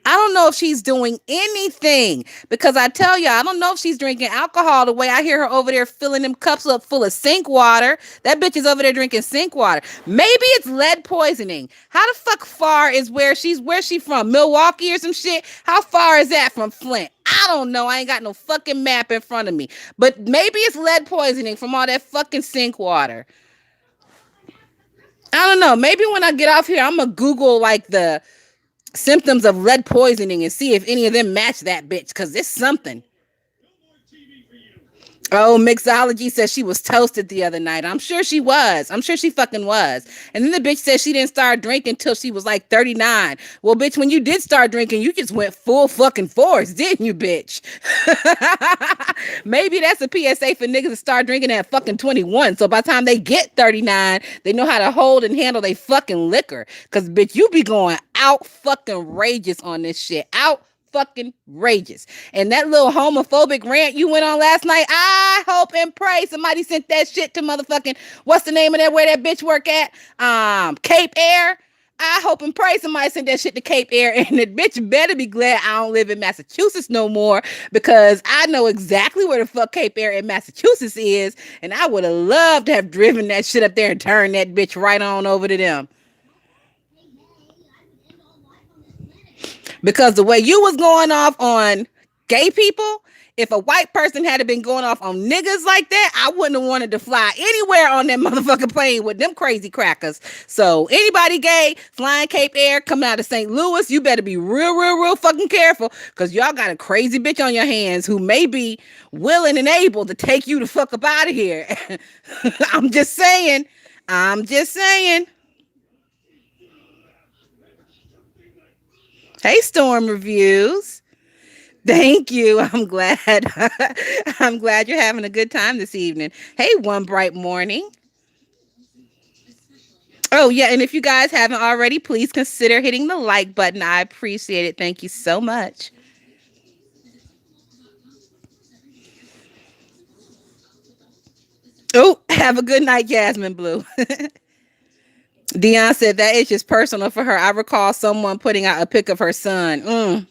I don't know if she's doing anything because I tell you, I don't know if she's drinking alcohol the way I hear her over there filling them cups up full of sink water. That bitch is over there drinking sink water. Maybe it's lead poisoning. How the fuck far is where's she from? Milwaukee or some shit? How far is that from Flint? I don't know. I ain't got no fucking map in front of me. But maybe it's lead poisoning from all that fucking sink water. I don't know. Maybe when I get off here, I'm gonna Google like the symptoms of lead poisoning and see if any of them match that bitch, because it's something. Oh, Mixology says she was toasted the other night. I'm sure she was. I'm sure she fucking was. And then the bitch said she didn't start drinking till she was like 39. Well, bitch, when you did start drinking, you just went full fucking force, didn't you, bitch? Maybe that's a PSA for niggas to start drinking at fucking 21. So by the time they get 39, they know how to hold and handle they fucking liquor. Because, bitch, you be going out fucking rageous on this shit. Out fucking rageous. And that little homophobic rant you went on last night, I hope and pray somebody sent that shit to motherfucking, what's the name of that, where that bitch work at? Cape Air. I hope and pray somebody sent that shit to Cape Air, and the bitch better be glad I don't live in Massachusetts no more, because I know exactly where the fuck Cape Air in Massachusetts is, and I would have loved to have driven that shit up there and turned that bitch right on over to them. Because the way you was going off on gay people, if a white person had been going off on niggas like that, I wouldn't have wanted to fly anywhere on that motherfucking plane with them crazy crackers. So anybody gay flying Cape Air coming out of St. Louis, you better be real fucking careful, because y'all got a crazy bitch on your hands who may be willing and able to take you the fuck up out of here. I'm just saying. I'm just saying. Hey, Storm Reviews. Thank you. I'm glad. I'm glad you're having a good time this evening. Hey, One Bright Morning. Oh, yeah. And if you guys haven't already, please consider hitting the like button. I appreciate it. Thank you so much. Oh, have a good night, Jasmine Blue. Dion said that is just personal for her. I recall someone putting out a pic of her son.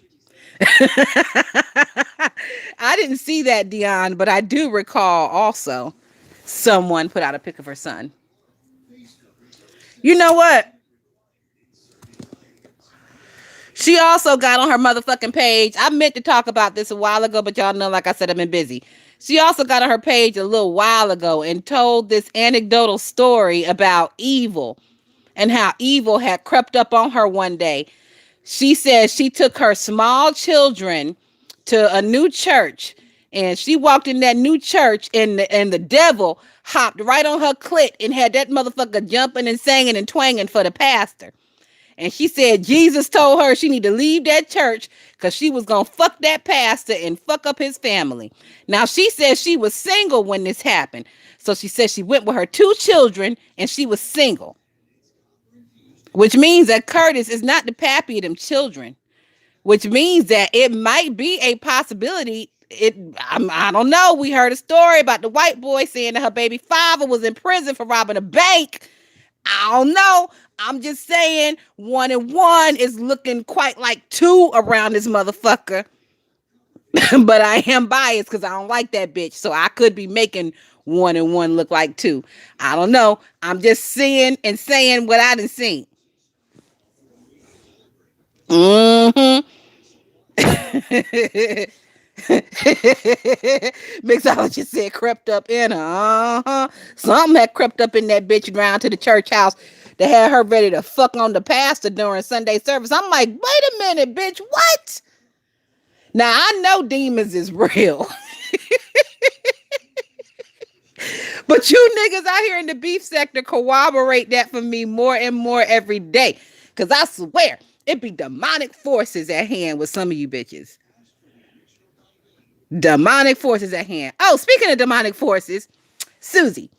I didn't see that, Dion, but I do recall also someone put out a pic of her son. You know what? She also got on her motherfucking page. I meant to talk about this a while ago, but y'all know, like I said, I've been busy. She also got on her page a little while ago and told this anecdotal story about evil and how evil had crept up on her one day. She says she took her small children to a new church, and she walked in that new church, and the devil hopped right on her clit and had that motherfucker jumping and singing and twanging for the pastor. And she said Jesus told her she need to leave that church because she was going to fuck that pastor and fuck up his family. Now, she says she was single when this happened. So she said she went with her two children and she was single, which means that Curtis is not the pappy of them children, which means that it might be a possibility. I don't know. We heard a story about the white boy saying that her baby father was in prison for robbing a bank. I don't know. I'm just saying 1 and 1 is looking quite like 2 around this motherfucker. But I am biased because I don't like that bitch. So I could be making 1 and 1 look like 2. I don't know. I'm just seeing and saying what I done seen. Mm-hmm. Mixologist said crept up in her. Uh-huh. Something had crept up in that bitch around to the church house that had her ready to fuck on the pastor during Sunday service. I'm like, wait a minute, bitch, what? Now I know demons is real. But you niggas out here in the beef sector corroborate that for me more and more every day. Cause I swear it be demonic forces at hand with some of you bitches. Demonic forces at hand. Oh, speaking of demonic forces, Susie.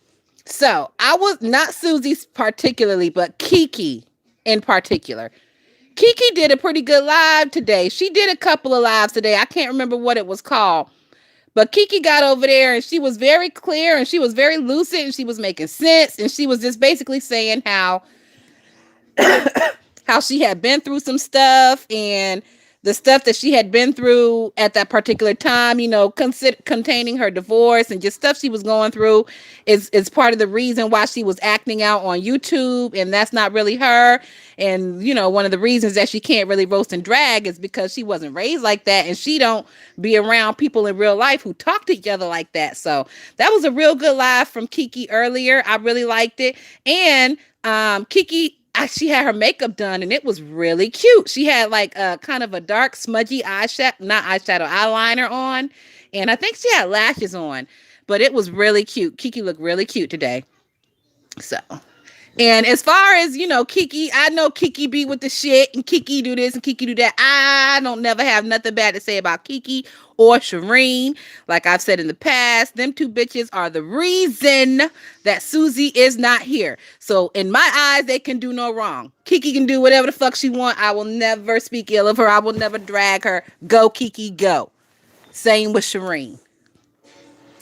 So I was not Susie particularly, but Kiki in particular. Kiki did a pretty good live today. She did a couple of lives today. I can't remember what it was called. But Kiki got over there and she was very clear and she was very lucid and she was making sense. And she was just basically saying how she had been through some stuff and the stuff that she had been through at that particular time, containing her divorce and just stuff she was going through is part of the reason why she was acting out on YouTube, and that's not really her. And one of the reasons that she can't really roast and drag is because she wasn't raised like that and she don't be around people in real life who talk to each other like that. So that was a real good live from Kiki earlier. I really liked it. And Kiki, she had her makeup done and it was really cute. She had like a kind of a dark smudgy eyeliner on, and I think she had lashes on, but it was really cute. Kiki looked really cute today. So, and as far as, Kiki, I know Kiki be with the shit and Kiki do this and Kiki do that. I don't never have nothing bad to say about Kiki or Shireen. Like I've said in the past, them two bitches are the reason that Susie is not here. So in my eyes, they can do no wrong. Kiki can do whatever the fuck she want. I will never speak ill of her. I will never drag her. Go, Kiki, go. Same with Shireen.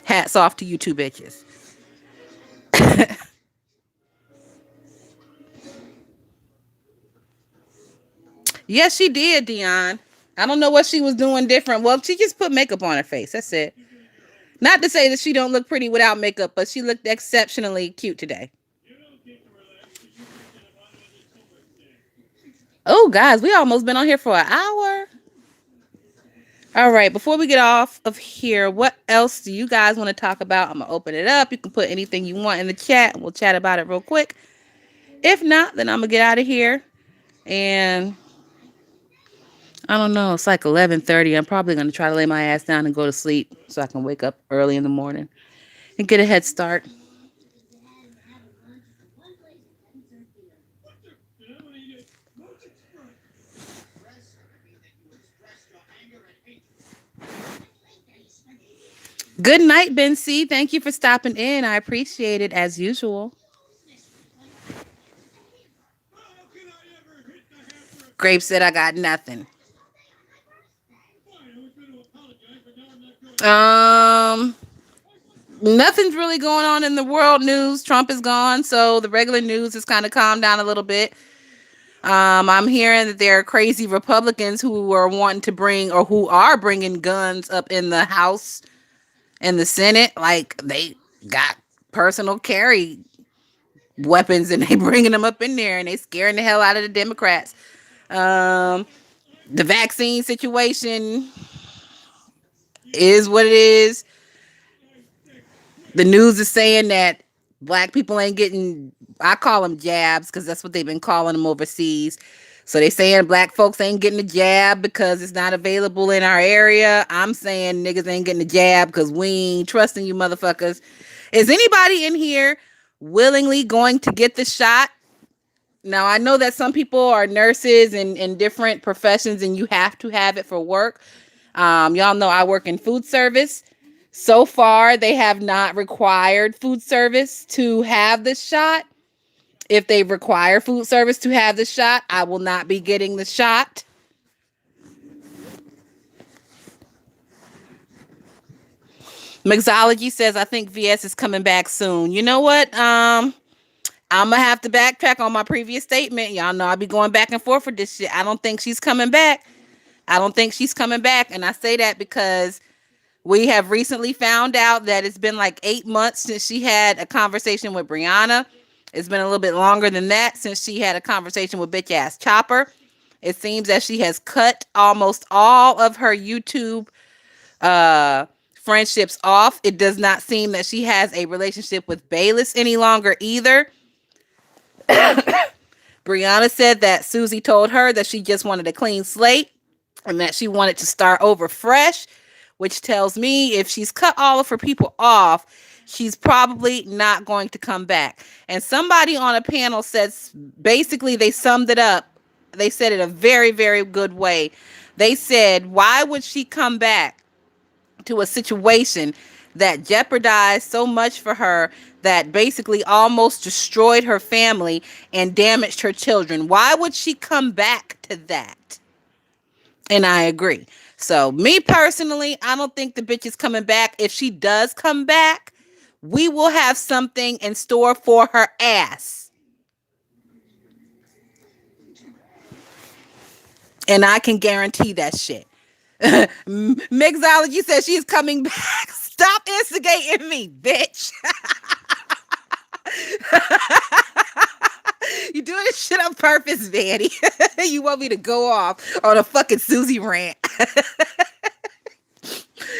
Hats off to you two bitches. Yes, she did, Dion. I don't know what she was doing different. Well, she just put makeup on her face. That's it. Not to say that she don't look pretty without makeup, but she looked exceptionally cute today. Oh, guys, we almost been on here for an hour. All right, before we get off of here, what else do you guys want to talk about? I'm going to open it up. You can put anything you want in the chat, and we'll chat about it real quick. If not, then I'm going to get out of here. And I don't know. It's like 11:30. I'm probably going to try to lay my ass down and go to sleep so I can wake up early in the morning and get a head start. Good night, Ben C. Thank you for stopping in. I appreciate it as usual. Grape said I got nothing. Um, Nothing's really going on in the world news. Trump is gone, so the regular news has kind of calmed down a little bit. I'm hearing that there are crazy Republicans who are wanting to bring or who are bringing guns up in the House and the Senate. Like they got personal carry weapons and they bringing them up in there and they scaring the hell out of the Democrats. Um, the vaccine situation is what it is. The news is saying that black people ain't getting, I call them jabs because that's what they've been calling them overseas. So they saying black folks ain't getting the jab because it's not available in our area. I'm saying niggas ain't getting the jab because we ain't trusting you motherfuckers. Is anybody in here willingly going to get the shot? Now, I know that some people are nurses and in different professions and you have to have it for work. Y'all know I work in food service. So far, they have not required food service to have the shot. If they require food service to have the shot, I will not be getting the shot. Mixology says, I think VS is coming back soon. You know what? I'm gonna have to backtrack on my previous statement. Y'all know I'll be going back and forth with this shit. I don't think she's coming back. I don't think she's coming back. And I say that because we have recently found out that it's been like 8 months since she had a conversation with Brianna. It's been a little bit longer than that since she had a conversation with bitch ass Chopper. It seems that she has cut almost all of her YouTube friendships off. It does not seem that she has a relationship with Bayless any longer either. Brianna said that Susie told her that she just wanted a clean slate and that she wanted to start over fresh, which tells me if she's cut all of her people off, she's probably not going to come back. And somebody on a panel says, basically, they summed it up. They said it a very, very good way. They said, why would she come back to a situation that jeopardized so much for her that basically almost destroyed her family and damaged her children. Why would she come back to that? And I agree. So, me personally, I don't think the bitch is coming back. If she does come back, we will have something in store for her ass. And I can guarantee that shit. Mixology says she's coming back. Stop instigating me, bitch. You doing this shit on purpose, Vanny. You want me to go off on a fucking Susie rant.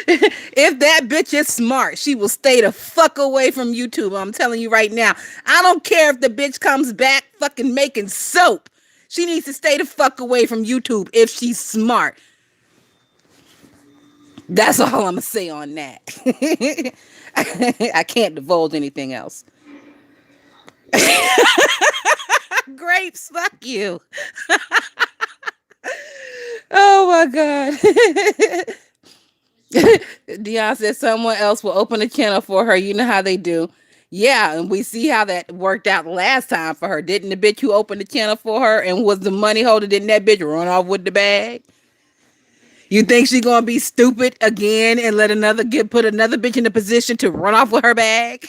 If that bitch is smart, she will stay the fuck away from YouTube. I'm telling you right now. I don't care if the bitch comes back fucking making soap. She needs to stay the fuck away from YouTube if she's smart. That's all I'm gonna say on that. I can't divulge anything else. Grapes, fuck you. Oh my god. Dion said someone else will open a channel for her. You know how they do. Yeah, and we see how that worked out last time for her. Didn't the bitch who opened the channel for her and was the money holder, didn't that bitch run off with the bag? You think she gonna be stupid again and let put another bitch in a position to run off with her bag?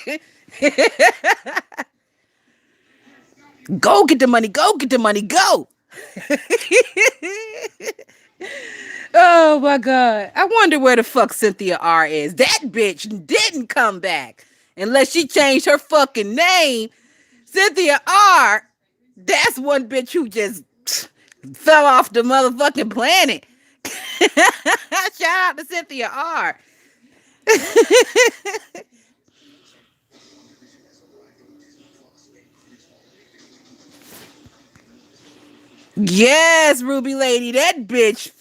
Go get the money, go get the money, go. Oh my god. I wonder where the fuck Cynthia R is. That bitch didn't come back. Unless she changed her fucking name. Cynthia R, that's one bitch who just fell off the motherfucking planet. Shout out to Cynthia R. Yes, Ruby Lady, that bitch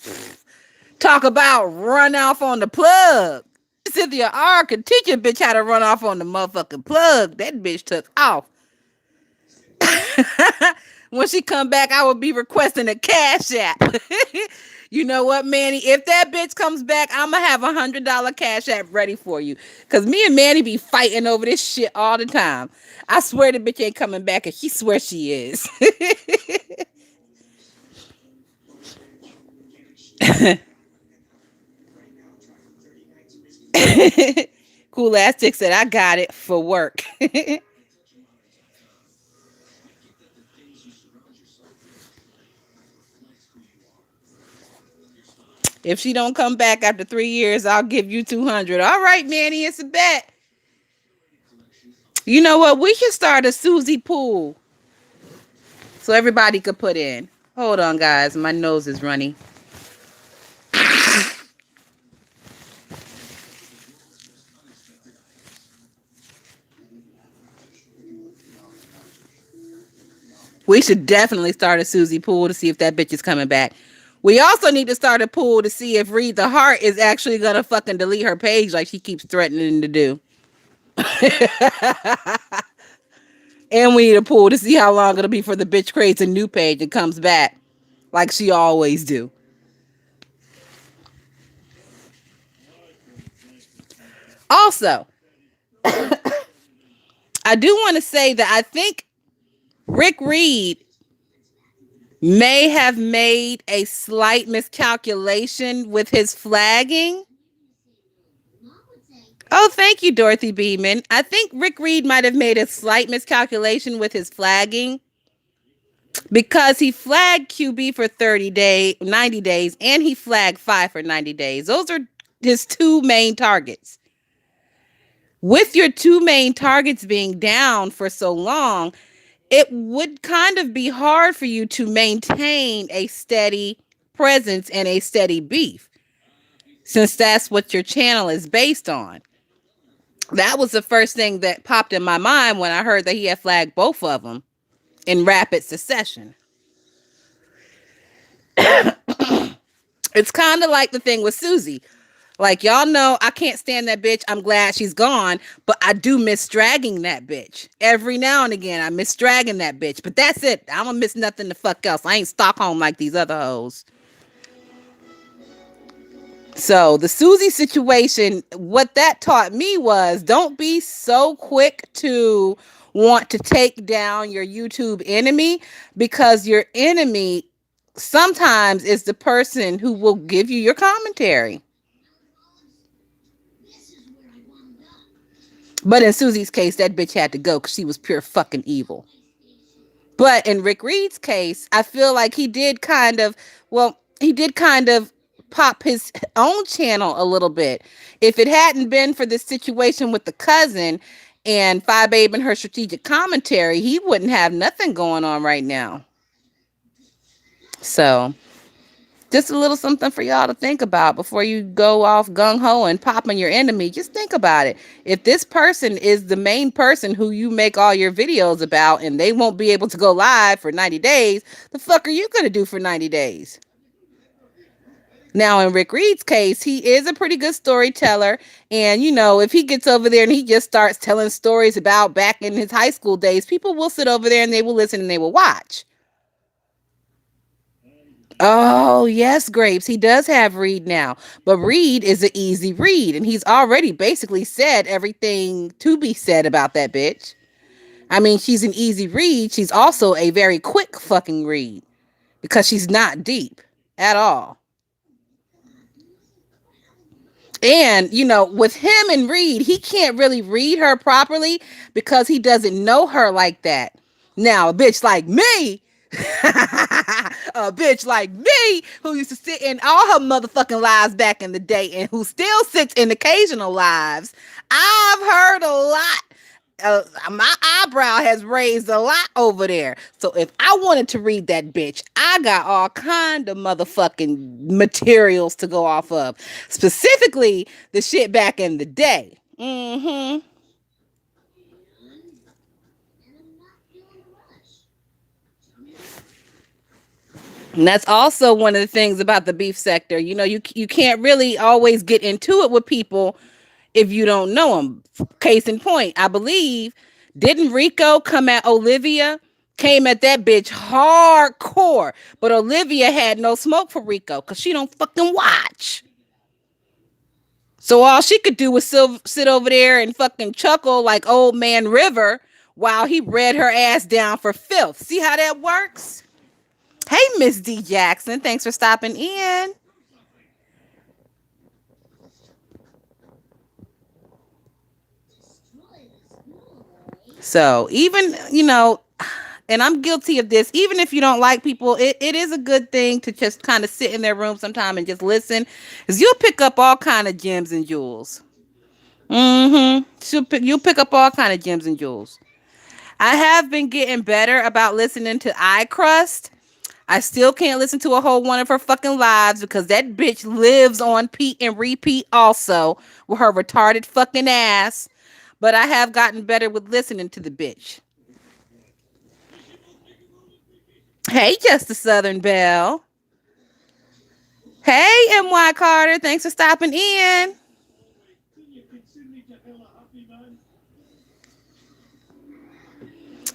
talk about run off on the plug. Cynthia R could teach a bitch how to run off on the motherfucking plug. That bitch took off. When she come back, I will be requesting a cash app. You know what, Manny? If that bitch comes back, I'm gonna have $100 cash app ready for you. Cause me and Manny be fighting over this shit all the time. I swear the bitch ain't coming back, and she swears she is. Cool ass chick said, I got it for work. If she don't come back after 3 years, I'll give you 200. All right, Manny, it's a bet. You know what? We should start a Susie pool so everybody could put in. Hold on, guys. My nose is runny. We should definitely start a Susie pool to see if that bitch is coming back. We also need to start a pool to see if Read the Heart is actually gonna fucking delete her page like she keeps threatening to do. And we need a pool to see how long it'll be for the bitch creates a new page and comes back like she always do. Also, I do want to say that I think Rick Reed may have made a slight miscalculation with his flagging. Oh, thank you, Dorothy Beeman. I think Rick Reed might have made a slight miscalculation with his flagging because he flagged QB for 90 days, and he flagged 5 for 90 days. Those are his two main targets. With your two main targets being down for so long, it would kind of be hard for you to maintain a steady presence and a steady beef, since that's what your channel is based on. That was the first thing that popped in my mind when I heard that he had flagged both of them in rapid succession. It's kind of like the thing with Susie. Like, y'all know, I can't stand that bitch. I'm glad she's gone, but I do miss dragging that bitch. Every now and again, I miss dragging that bitch. But that's it. I don't miss nothing the fuck else. I ain't Stockholm like these other hoes. So the Susie situation, what that taught me was don't be so quick to want to take down your YouTube enemy, because your enemy sometimes is the person who will give you your commentary. But in Susie's case, that bitch had to go because she was pure fucking evil. But in Rick Reed's case, I feel like he did kind of pop his own channel a little bit. If it hadn't been for this situation with the cousin and Phi Babe and her strategic commentary, he wouldn't have nothing going on right now. So just a little something for y'all to think about before you go off gung ho and popping your enemy. Just think about it. If this person is the main person who you make all your videos about and they won't be able to go live for 90 days, the fuck are you going to do for 90 days? Now, in Rick Reed's case, he is a pretty good storyteller. And, if he gets over there and he just starts telling stories about back in his high school days, people will sit over there and they will listen and they will watch. Oh, yes, Grapes. He does have Reed now. But Reed is an easy read. And he's already basically said everything to be said about that bitch. I mean, she's an easy read. She's also a very quick fucking read because she's not deep at all. And, with him and Reed, he can't really read her properly because he doesn't know her like that. Now, a bitch like me, a bitch like me who used to sit in all her motherfucking lives back in the day and who still sits in occasional lives, I've heard a lot. My eyebrow has raised a lot over there. So if I wanted to read that bitch, I got all kind of motherfucking materials to go off of. Specifically, the shit back in the day. Mm-hmm. And that's also one of the things about the beef sector. You can't really always get into it with people if you don't know them. Case in point, I believe, didn't Rico come at Olivia? Came at that bitch hardcore. But Olivia had no smoke for Rico because she don't fucking watch. So all she could do was sit over there and fucking chuckle like old man River while he read her ass down for filth. See how that works? Hey, Miss D Jackson, thanks for stopping in. So even, and I'm guilty of this, even if you don't like people, it is a good thing to just kind of sit in their room sometime and just listen, because you'll pick up all kind of gems and jewels. You'll pick up all kind of gems and jewels. I have been getting better about listening to iCrust. I still can't listen to a whole one of her fucking lives because that bitch lives on Pete and repeat also with her retarded fucking ass. But I have gotten better with listening to the bitch. Hey, Just the Southern Belle. Hey, M.Y. Carter. Thanks for stopping in.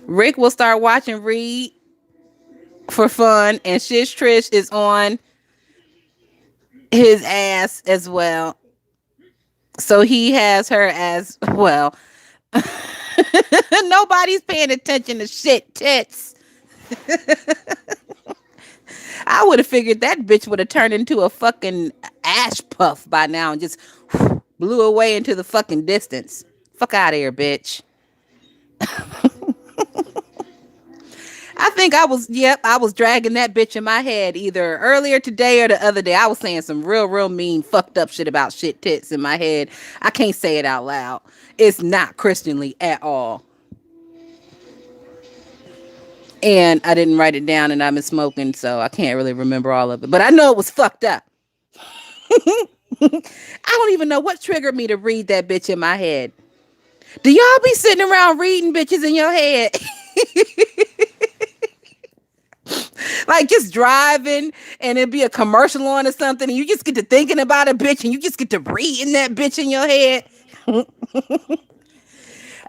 Rick will start watching Reed for fun, and Shish Trish is on his ass as well. So he has her as well. Nobody's paying attention to shit tits. I would have figured that bitch would have turned into a fucking ash puff by now and just blew away into the fucking distance. Fuck out of here, bitch. I was dragging that bitch in my head either earlier today or the other day. I was saying some real mean, fucked up shit about shit tits in my head. I can't say it out loud. It's not Christianly at all. And I didn't write it down and I've been smoking, so I can't really remember all of it. But I know it was fucked up. I don't even know what triggered me to read that bitch in my head. Do y'all be sitting around reading bitches in your head? Like just driving and it'd be a commercial on or something and you just get to thinking about a bitch and you just get to reading that bitch in your head.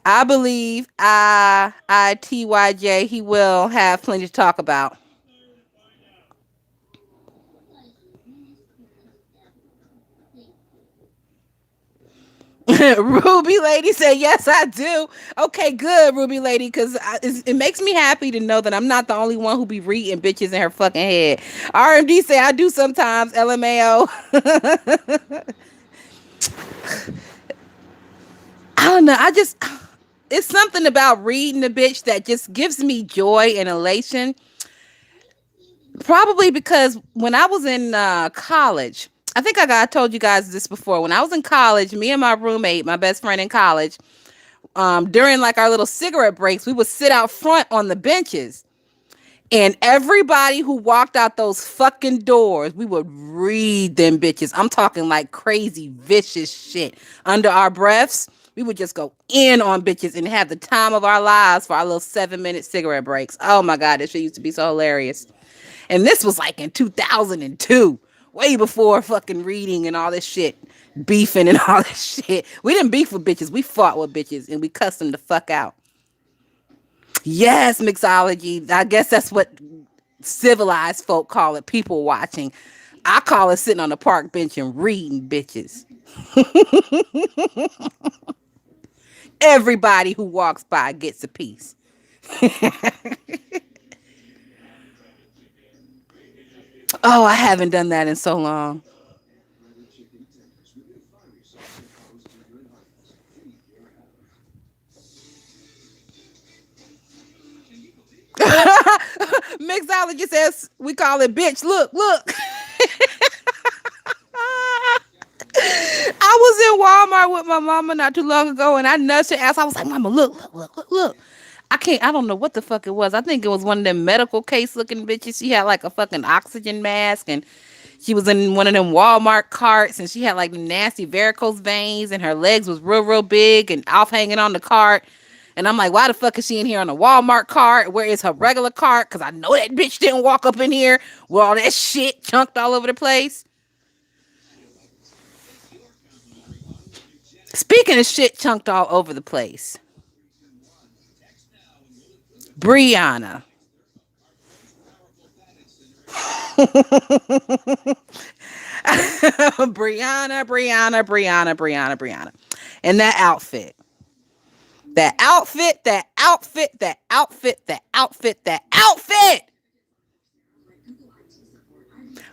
I believe ITYJ he will have plenty to talk about. Ruby Lady said, yes, I do. Okay, good, Ruby Lady, because it makes me happy to know that I'm not the only one who be reading bitches in her fucking head. RMD say, I do sometimes, LMAO. I don't know. It's something about reading a bitch that just gives me joy and elation. Probably because when I was in college, I told you guys this before. When I was in college, me and my roommate, my best friend in college, during like our little cigarette breaks, we would sit out front on the benches. And everybody who walked out those fucking doors, we would read them bitches. I'm talking like crazy, vicious shit under our breaths. We would just go in on bitches and have the time of our lives for our little 7-minute cigarette breaks. Oh my God, this shit used to be so hilarious. And this was like in 2002, way before fucking reading and all this shit, beefing and all this shit. We didn't beef with bitches. We fought with bitches and we cussed them the fuck out. Yes, mixology. I guess that's what civilized folk call it, people watching. I call it sitting on the park bench and reading bitches. Everybody who walks by gets a piece. Oh, I haven't done that in so long. Mixology says we call it bitch. Look, look. I was in Walmart with my mama not too long ago, and I nudged her ass. I was like, "Mama, look, look, look, look, look." I can't. I don't know what the fuck it was. I think it was one of them medical case looking bitches. She had like a fucking oxygen mask, and she was in one of them Walmart carts, and she had like nasty varicose veins, and her legs was real, real big and off hanging on the cart. And I'm like, why the fuck is she in here on a Walmart cart? Where is her regular cart? Because I know that bitch didn't walk up in here with all that shit chunked all over the place. Speaking of shit chunked all over the place, Brianna. Brianna. And that outfit. That outfit, that outfit, that outfit, that outfit, that outfit.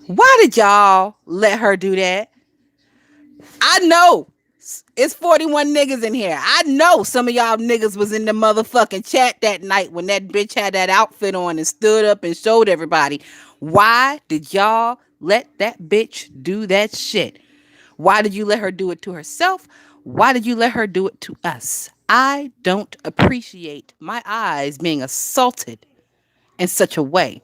Why did y'all let her do that? I know it's 41 niggas in here. I know some of y'all niggas was in the motherfucking chat that night when that bitch had that outfit on and stood up and showed everybody. Why did y'all let that bitch do that shit? Why did you let her do it to herself? Why did you let her do it to us? I don't appreciate my eyes being assaulted in such a way.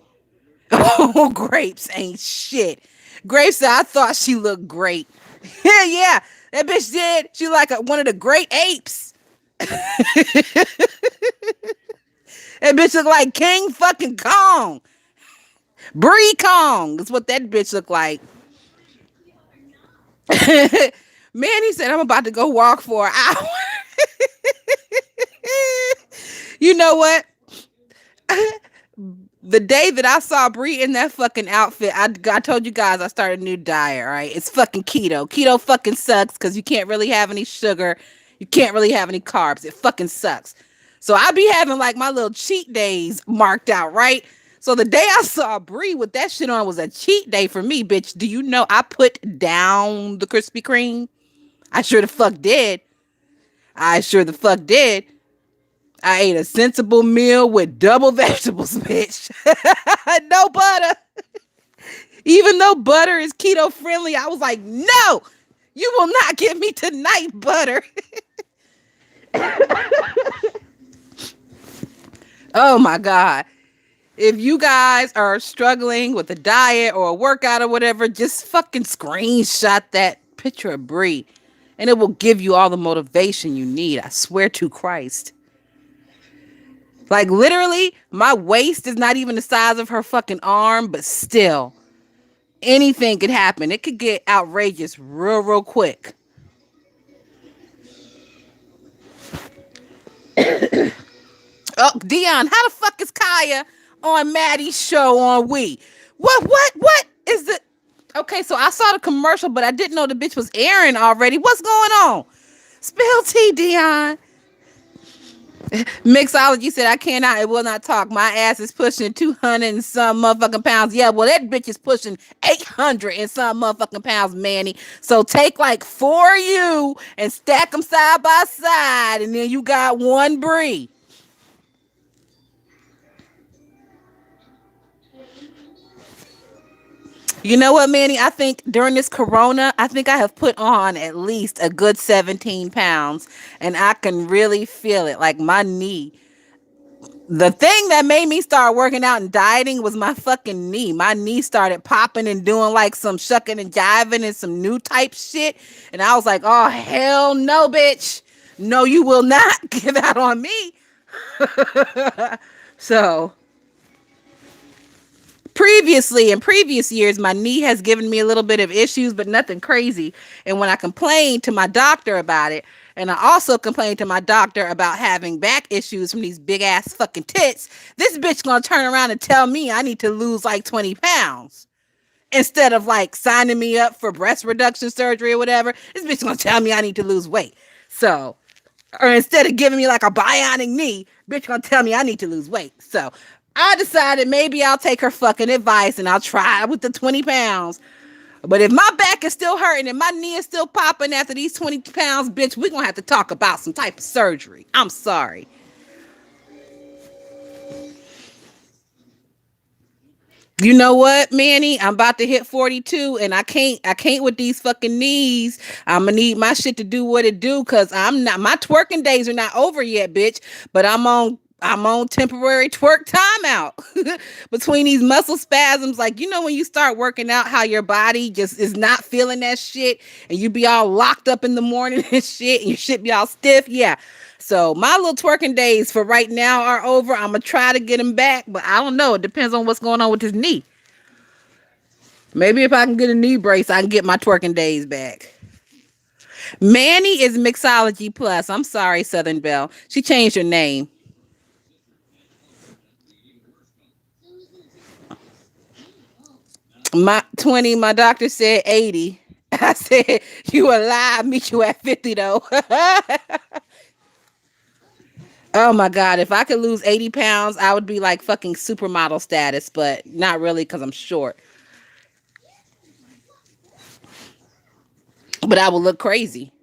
Oh, Grapes ain't shit. Grapes said, I thought she looked great. Yeah, that bitch did. She like one of the great apes. That bitch look like King fucking Kong. Bree Kong is what that bitch look like. Man, he said, I'm about to go walk for an hour. You know what? The day that I saw Brie in that fucking outfit, I told you guys I started a new diet, right? It's fucking keto. Keto fucking sucks because you can't really have any sugar. You can't really have any carbs. It fucking sucks. So I be having like my little cheat days marked out, right? So the day I saw Brie with that shit on was a cheat day for me, bitch. Do you know I put down the Krispy Kreme? I sure the fuck did. I sure the fuck did. I ate a sensible meal with double vegetables, bitch. No butter. Even though butter is keto friendly, I was like, no, you will not give me tonight butter. Oh my God. If you guys are struggling with a diet or a workout or whatever, just fucking screenshot that picture of Brie and it will give you all the motivation you need. I swear to Christ. Like literally, my waist is not even the size of her fucking arm, but still, anything could happen. It could get outrageous real, real quick. Oh, Dion, how the fuck is Kaya on Maddie's show on We? What is the? Okay, so I saw the commercial, but I didn't know the bitch was airing already. What's going on? Spill tea, Dion. Mixology said, I cannot and will not talk. My ass is pushing 200 and some motherfucking pounds. Yeah, well, that bitch is pushing 800 and some motherfucking pounds, Manny. So take like 4 of you and stack them side by side, and then you got one Bree. You know what, Manny? I think during this corona, I think I have put on at least a good 17 pounds, and I can really feel it. Like my knee, the thing that made me start working out and dieting was my fucking knee. My knee started popping and doing like some shucking and jiving and some new type shit. And I was like, oh, hell no, bitch. No, you will not give out on me. So previously, in previous years, my knee has given me a little bit of issues, but nothing crazy. And when I complained to my doctor about it, and I also complained to my doctor about having back issues from these big ass fucking tits, this bitch gonna turn around and tell me I need to lose like 20 pounds instead of like signing me up for breast reduction surgery or whatever. This bitch gonna tell me I need to lose weight. So, or instead of giving me like a bionic knee, bitch gonna tell me I need to lose weight. So I decided maybe I'll take her fucking advice and I'll try with the 20 pounds. But if my back is still hurting and my knee is still popping after these 20 pounds, bitch, we're gonna have to talk about some type of surgery. I'm sorry. You know what, Manny? I'm about to hit 42 and I can't with these fucking knees. I'm gonna need my shit to do what it do cuz I'm not my twerking days are not over yet, bitch, but I'm on temporary twerk timeout between these muscle spasms. Like, you know, when you start working out, how your body just is not feeling that shit and you be all locked up in the morning and shit and your shit be all stiff. Yeah. So my little twerking days for right now are over. I'm gonna try to get them back, but I don't know. It depends on what's going on with his knee. Maybe if I can get a knee brace, I can get my twerking days back. Manny is Mixology Plus. I'm sorry, Southern Belle. She changed her name. My 20, my doctor said 80. I said, you a lie. I'll meet you at 50 though. Oh my God. If I could lose 80 pounds, I would be like fucking supermodel status, but not really because I'm short. But I would look crazy.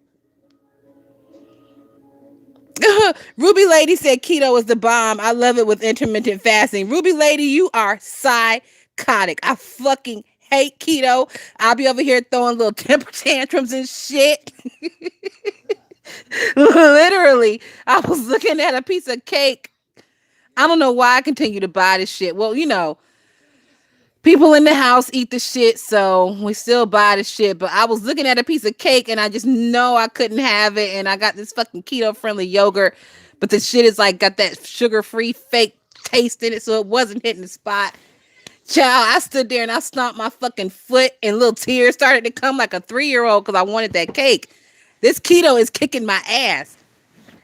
Ruby Lady said keto is the bomb. I love it with intermittent fasting. Ruby Lady, you are psychotic. I fucking hate keto. I'll be over here throwing little temper tantrums and shit. Literally, I was looking at a piece of cake. I don't know why I continue to buy this shit. Well, people in the house eat the shit, so we still buy the shit. But I was looking at a piece of cake and I just know I couldn't have it. And I got this fucking keto friendly yogurt, but the shit is like got that sugar free fake taste in it, so it wasn't hitting the spot. Child, I stood there and I stomped my fucking foot and little tears started to come like a 3-year old because I wanted that cake. This keto is kicking my ass.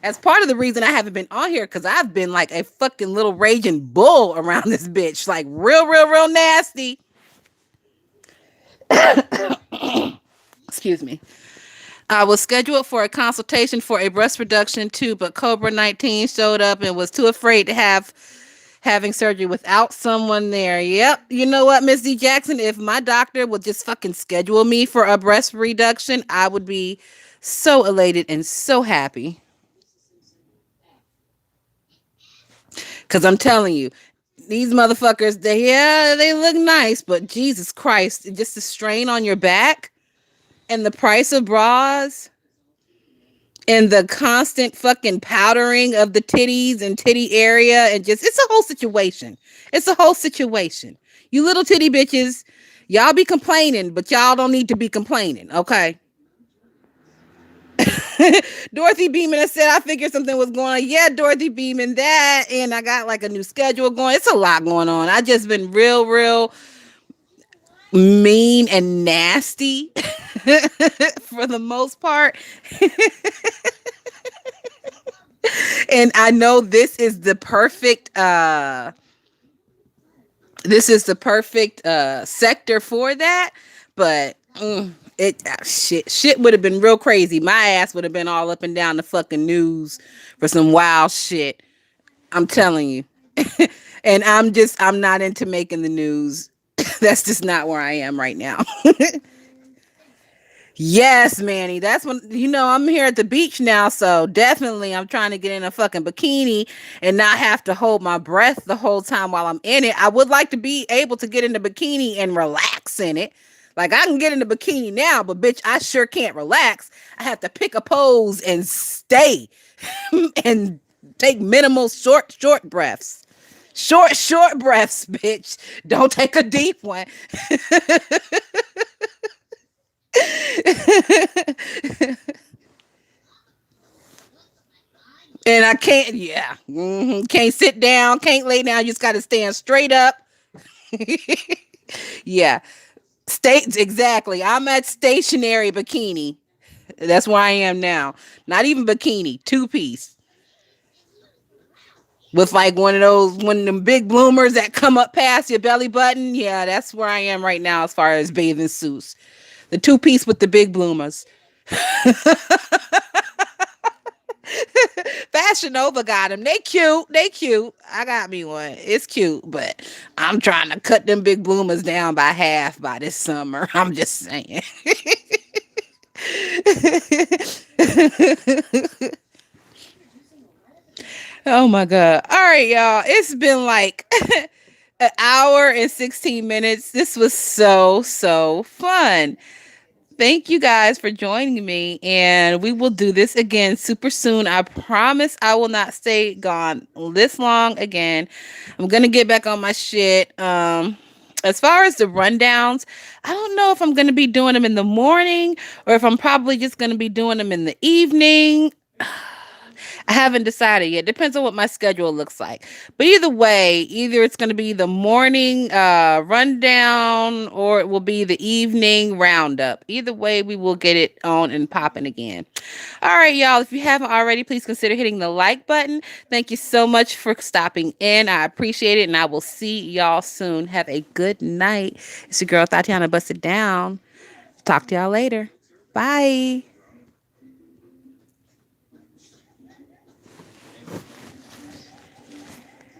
As part of the reason I haven't been on here, because I've been like a fucking little raging bull around this bitch. Like real nasty. Excuse me. I was scheduled for a consultation for a breast reduction too, but Cobra 19 showed up and was too afraid to having surgery without someone there. Yep. You know what, Miss D Jackson? If my doctor would just fucking schedule me for a breast reduction, I would be so elated and so happy. Cause I'm telling you, these motherfuckers, they look nice, but Jesus Christ, just the strain on your back and the price of bras and the constant fucking powdering of the titties and titty area and just it's a whole situation. It's a whole situation. You little titty bitches, y'all be complaining, but y'all don't need to be complaining, okay? Dorothy Beeman has said I figured something was going on. Yeah, Dorothy Beeman, that and I got like a new schedule going. It's a lot going on. I just been real mean and nasty for the most part. And I know this is the perfect sector for that, but Shit would have been real crazy. My ass would have been all up and down the fucking news for some wild shit. I'm telling you. And I'm not into making the news. That's just not where I am right now. Yes, Manny. That's when I'm here at the beach now, so definitely I'm trying to get in a fucking bikini and not have to hold my breath the whole time while I'm in it. I would like to be able to get in the bikini and relax in it. Like I can get in the bikini now, but bitch, I sure can't relax. I have to pick a pose and stay and take minimal short breaths. Short breaths, bitch. Don't take a deep one. And I can't, yeah. Can't sit down, can't lay down. You just got to stand straight up. Yeah. States, exactly. I'm at stationary bikini. That's where I am now. Not even bikini, two piece. With like one of them big bloomers that come up past your belly button. Yeah, that's where I am right now as far as bathing suits. The two piece with the big bloomers. Fashion Nova got them. They cute. They cute. I got me one. It's cute, but I'm trying to cut them big bloomers down by half by this summer. I'm just saying. Oh my god. All right, y'all. It's been like an hour and 16 minutes. This was so fun. Thank you guys for joining me, and we will do this again super soon. I promise I will not stay gone this long again. I'm gonna get back on my shit. As far as the rundowns, I don't know if I'm gonna be doing them in the morning or if I'm probably just gonna be doing them in the evening. I haven't decided yet. Depends on what my schedule looks like. But either way, either it's going to be the morning rundown or it will be the evening roundup. Either way, we will get it on and popping again. All right, y'all. If you haven't already, please consider hitting the like button. Thank you so much for stopping in. I appreciate it. And I will see y'all soon. Have a good night. It's your girl, Tatiana Busted Down. Talk to y'all later. Bye.